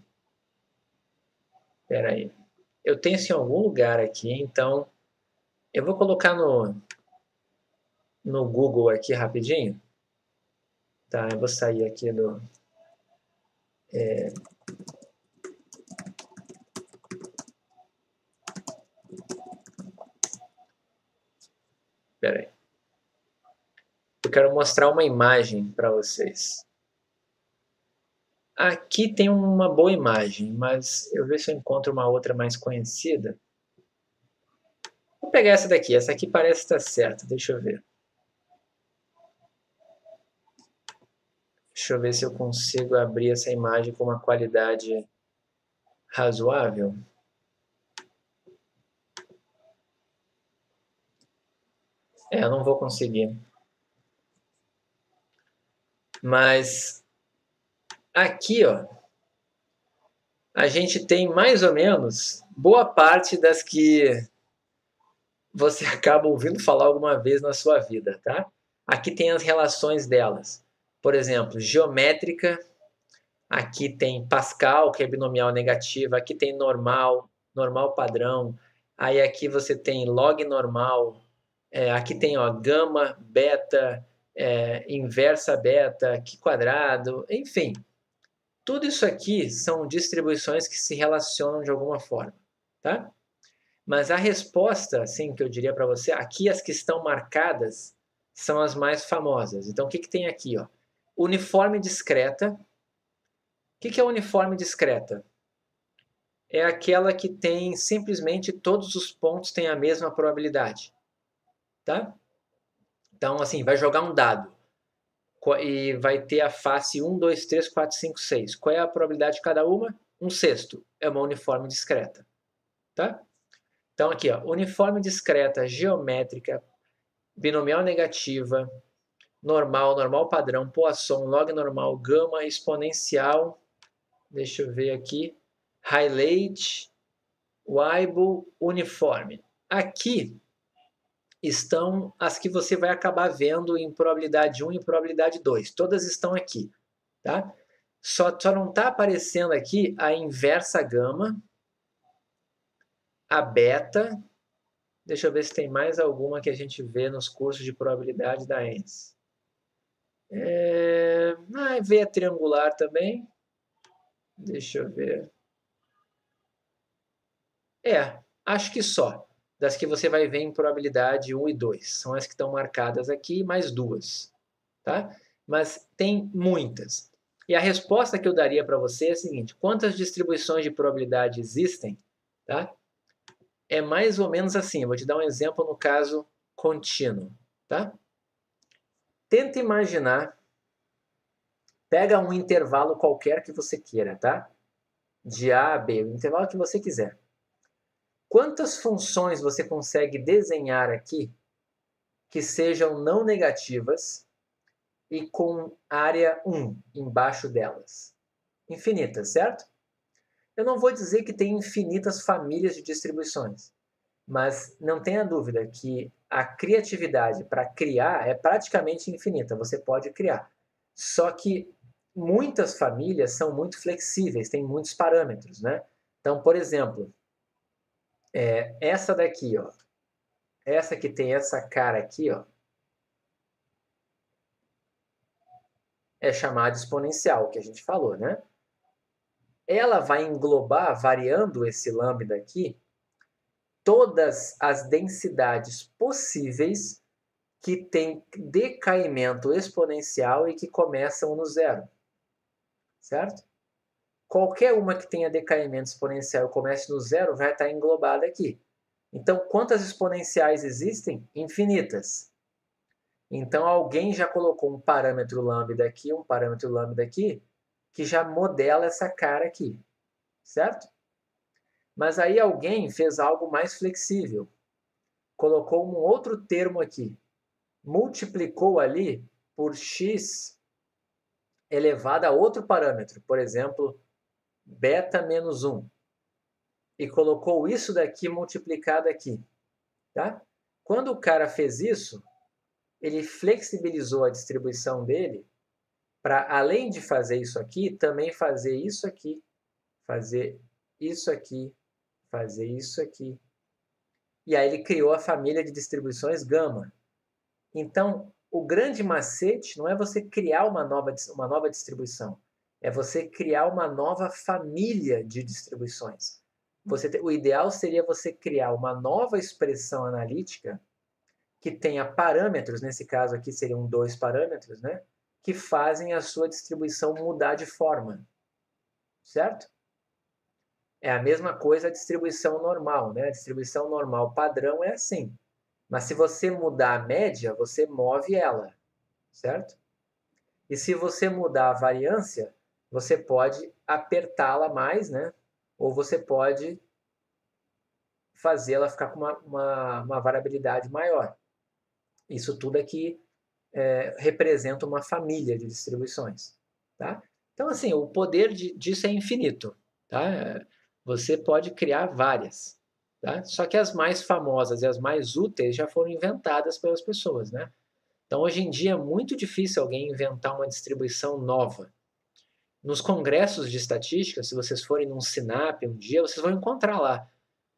Espera aí. Eu tenho isso em algum lugar aqui, então eu vou colocar no Google aqui rapidinho. Tá, eu vou sair aqui do... Espera aí. Eu quero mostrar uma imagem para vocês. Aqui tem uma boa imagem, mas eu ver se eu encontro uma outra mais conhecida. Vou pegar essa daqui. Essa aqui parece estar certa. Deixa eu ver. Deixa eu ver se eu consigo abrir essa imagem com uma qualidade razoável. Eu não vou conseguir. Mas aqui, ó, a gente tem mais ou menos boa parte das que você acaba ouvindo falar alguma vez na sua vida, tá? Aqui tem as relações delas. Por exemplo, geométrica. Aqui tem Pascal, que é binomial negativa. Aqui tem normal, normal padrão. Aí aqui você tem log normal. Aqui tem gama, beta, inversa beta, que quadrado, enfim. Tudo isso aqui são distribuições que se relacionam de alguma forma, tá? Mas a resposta, assim, que eu diria para você, aqui as que estão marcadas são as mais famosas. Então, o que tem aqui? Ó? Uniforme discreta. O que é uniforme discreta? É aquela que tem simplesmente todos os pontos têm a mesma probabilidade. Tá? Então, assim, vai jogar um dado e vai ter a face 1, 2, 3, 4, 5, 6. Qual é a probabilidade de cada uma? 1/6. É uma uniforme discreta. Tá? Então, aqui, ó, uniforme discreta, geométrica, binomial negativa, normal, normal padrão, Poisson, log normal, gama, exponencial, deixa eu ver aqui, Rayleigh, Weibull, uniforme. Aqui estão as que você vai acabar vendo em probabilidade 1 e probabilidade 2. Todas estão aqui, tá? Só não está aparecendo aqui a inversa gama, a beta. Deixa eu ver se tem mais alguma que a gente vê nos cursos de probabilidade da ENS. Veia triangular também. Deixa eu ver. Acho que só. das que você vai ver em probabilidade 1 e 2. São as que estão marcadas aqui, mais 2. Tá? Mas tem muitas. E a resposta que eu daria para você é a seguinte: quantas distribuições de probabilidade existem? Tá? É mais ou menos assim. Eu vou te dar um exemplo no caso contínuo. Tá? Tenta imaginar, pega um intervalo qualquer que você queira, tá? De A a B, o intervalo que você quiser. Quantas funções você consegue desenhar aqui que sejam não negativas e com área 1 embaixo delas? Infinitas, certo? Eu não vou dizer que tem infinitas famílias de distribuições, mas não tenha dúvida que a criatividade para criar é praticamente infinita. Você pode criar. Só que muitas famílias são muito flexíveis, têm muitos parâmetros, né? Então, por exemplo, essa daqui, ó, essa que tem essa cara aqui, ó, é chamada exponencial, que a gente falou, né? Ela vai englobar, variando esse lambda aqui, todas as densidades possíveis que têm decaimento exponencial e que começam no zero. Certo? Qualquer uma que tenha decaimento exponencial e comece no zero vai estar englobada aqui. Então, quantas exponenciais existem? Infinitas. Então, alguém já colocou um parâmetro lambda aqui, um parâmetro lambda aqui, que já modela essa cara aqui. Certo? Mas aí alguém fez algo mais flexível. Colocou um outro termo aqui. Multiplicou ali por x elevado a outro parâmetro. Por exemplo, beta menos 1. E colocou isso daqui multiplicado aqui. Tá? Quando o cara fez isso, ele flexibilizou a distribuição dele para, além de fazer isso aqui, também fazer isso aqui, fazer isso aqui, fazer isso aqui. E aí ele criou a família de distribuições gama. Então, o grande macete não é você criar uma nova distribuição, é você criar uma nova família de distribuições. O ideal seria você criar uma nova expressão analítica que tenha parâmetros, nesse caso aqui seriam 2 parâmetros, né, que fazem a sua distribuição mudar de forma. Certo? É a mesma coisa a distribuição normal, né? A distribuição normal padrão é assim. Mas se você mudar a média, você move ela, certo? E se você mudar a variância, você pode apertá-la mais, né? Ou você pode fazê-la ficar com uma variabilidade maior. Isso tudo aqui representa uma família de distribuições, tá? Então, assim, o poder disso é infinito, tá? Você pode criar várias, tá? Só que as mais famosas e as mais úteis já foram inventadas pelas pessoas, né? Então, hoje em dia é muito difícil alguém inventar uma distribuição nova. Nos congressos de estatística, se vocês forem num SINAP um dia, vocês vão encontrar lá.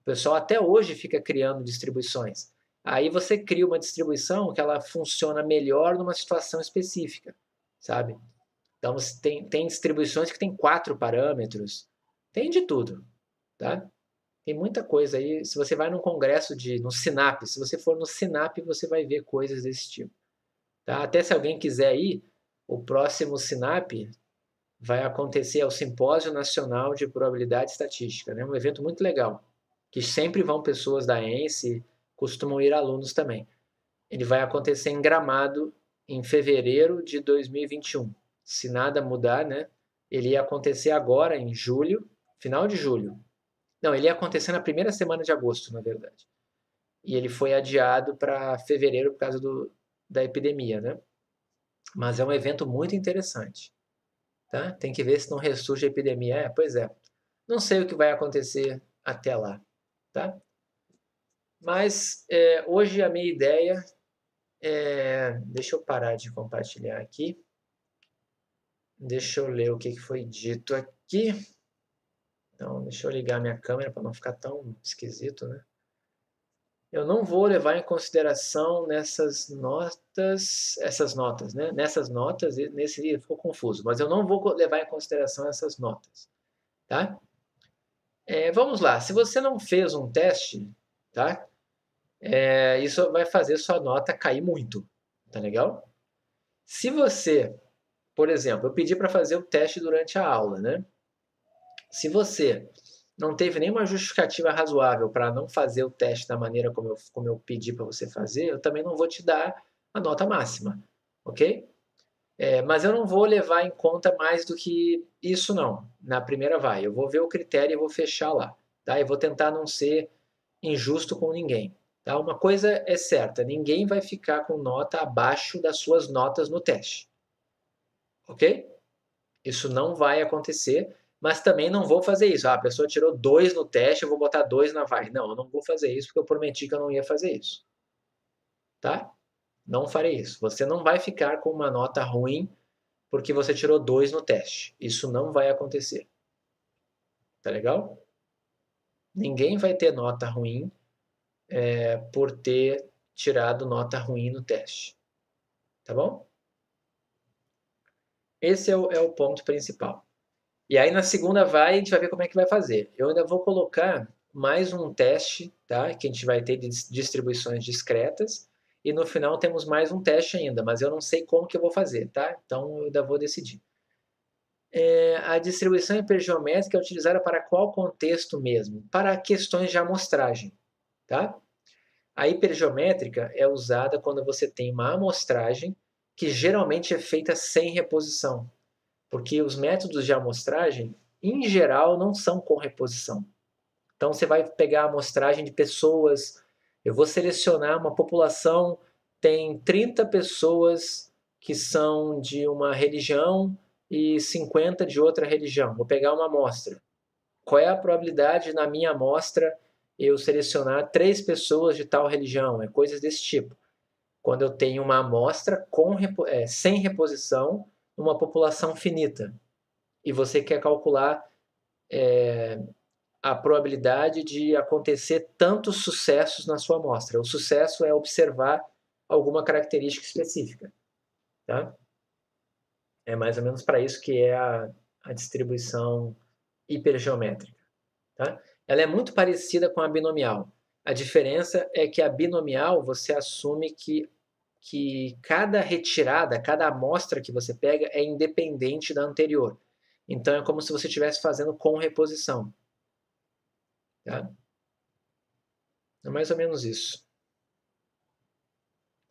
O pessoal até hoje fica criando distribuições. Aí você cria uma distribuição que ela funciona melhor numa situação específica, sabe? Então, tem distribuições que tem 4 parâmetros. Tem de tudo, tá? Tem muita coisa aí. Se você vai num congresso no SINAP, se você for no SINAP, você vai ver coisas desse tipo. Tá? Até se alguém quiser ir, o próximo SINAP vai acontecer ao Simpósio Nacional de Probabilidade Estatística, né? Um evento muito legal, que sempre vão pessoas da ENSE, costumam ir alunos também. Ele vai acontecer em Gramado em fevereiro de 2021. Se nada mudar, né? Ele ia acontecer agora em julho, final de julho. Não, ele ia acontecer na primeira semana de agosto, na verdade. E ele foi adiado para fevereiro por causa da epidemia, né? Mas é um evento muito interessante. Tá? Tem que ver se não ressurge a epidemia. Pois é. Não sei o que vai acontecer até lá. Tá? Mas hoje a minha ideia é... Deixa eu parar de compartilhar aqui. Deixa eu ler o que foi dito aqui. Então, deixa eu ligar minha câmera para não ficar tão esquisito, né? Eu não vou levar em consideração essas notas, né? Nessas notas, nesse ficou confuso, mas eu não vou levar em consideração essas notas, tá? Vamos lá, se você não fez um teste, tá? isso vai fazer sua nota cair muito, tá legal? Se você, por exemplo, eu pedi para fazer o teste durante a aula, né? Se você não teve nenhuma justificativa razoável para não fazer o teste da maneira como eu pedi para você fazer, eu também não vou te dar a nota máxima, ok? Mas eu não vou levar em conta mais do que isso, não. Na primeira vai. Eu vou ver o critério e vou fechar lá. Tá? Eu vou tentar não ser injusto com ninguém. Tá? Uma coisa é certa: ninguém vai ficar com nota abaixo das suas notas no teste. Ok? Isso não vai acontecer, mas também não vou fazer isso. A pessoa tirou 2 no teste, eu vou botar 2 na vai. Não, eu não vou fazer isso porque eu prometi que eu não ia fazer isso. Tá? Não farei isso. Você não vai ficar com uma nota ruim porque você tirou 2 no teste. Isso não vai acontecer. Tá legal? Ninguém vai ter nota ruim por ter tirado nota ruim no teste. Tá bom? Esse é o ponto principal. E aí na segunda vai, a gente vai ver como é que vai fazer. Eu ainda vou colocar mais um teste, tá? Que a gente vai ter de distribuições discretas. E no final temos mais um teste ainda, mas eu não sei como que eu vou fazer, tá? Então eu ainda vou decidir. A distribuição hipergeométrica é utilizada para qual contexto mesmo? Para questões de amostragem, tá? A hipergeométrica é usada quando você tem uma amostragem que geralmente é feita sem reposição, porque os métodos de amostragem, em geral, não são com reposição. Então você vai pegar a amostragem de pessoas, eu vou selecionar uma população, tem 30 pessoas que são de uma religião e 50 de outra religião. Vou pegar uma amostra. Qual é a probabilidade na minha amostra eu selecionar 3 pessoas de tal religião? Coisas desse tipo. Quando eu tenho uma amostra sem reposição numa população finita. E você quer calcular a probabilidade de acontecer tantos sucessos na sua amostra. O sucesso é observar alguma característica específica. Tá? É mais ou menos para isso que é a distribuição hipergeométrica. Tá? Ela é muito parecida com a binomial. A diferença é que a binomial você assume que cada retirada, cada amostra que você pega é independente da anterior. Então é como se você estivesse fazendo com reposição. Tá? É mais ou menos isso.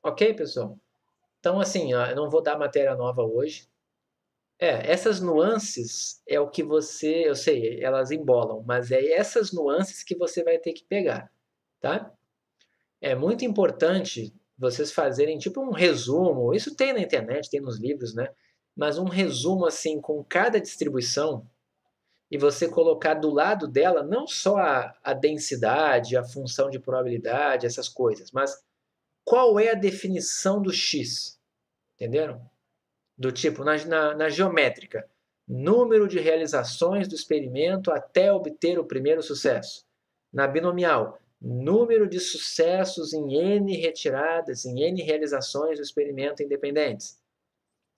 Ok, pessoal? Então, assim, eu não vou dar matéria nova hoje. Essas nuances é o que você, eu sei, elas embolam, mas é essas nuances que você vai ter que pegar, tá? É muito importante vocês fazerem tipo um resumo, isso tem na internet, tem nos livros, né? Mas um resumo assim com cada distribuição e você colocar do lado dela não só a densidade, a função de probabilidade, essas coisas, mas qual é a definição do X, entenderam? Do tipo, na geométrica, número de realizações do experimento até obter o primeiro sucesso. Na binomial, número de sucessos em N retiradas, em N realizações do experimento independentes.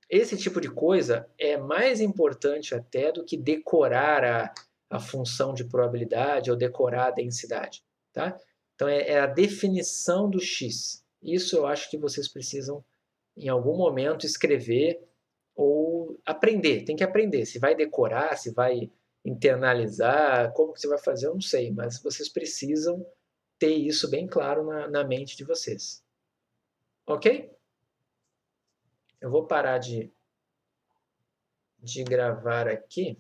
Esse tipo de coisa é mais importante até do que decorar a função de probabilidade ou decorar a densidade. Tá? Então, é a definição do X. Isso eu acho que vocês precisam, em algum momento, escrever ou aprender. Tem que aprender. Se vai decorar, se vai internalizar, como que você vai fazer, eu não sei. Mas vocês precisam ter isso bem claro na mente de vocês. Ok? Eu vou parar de gravar aqui.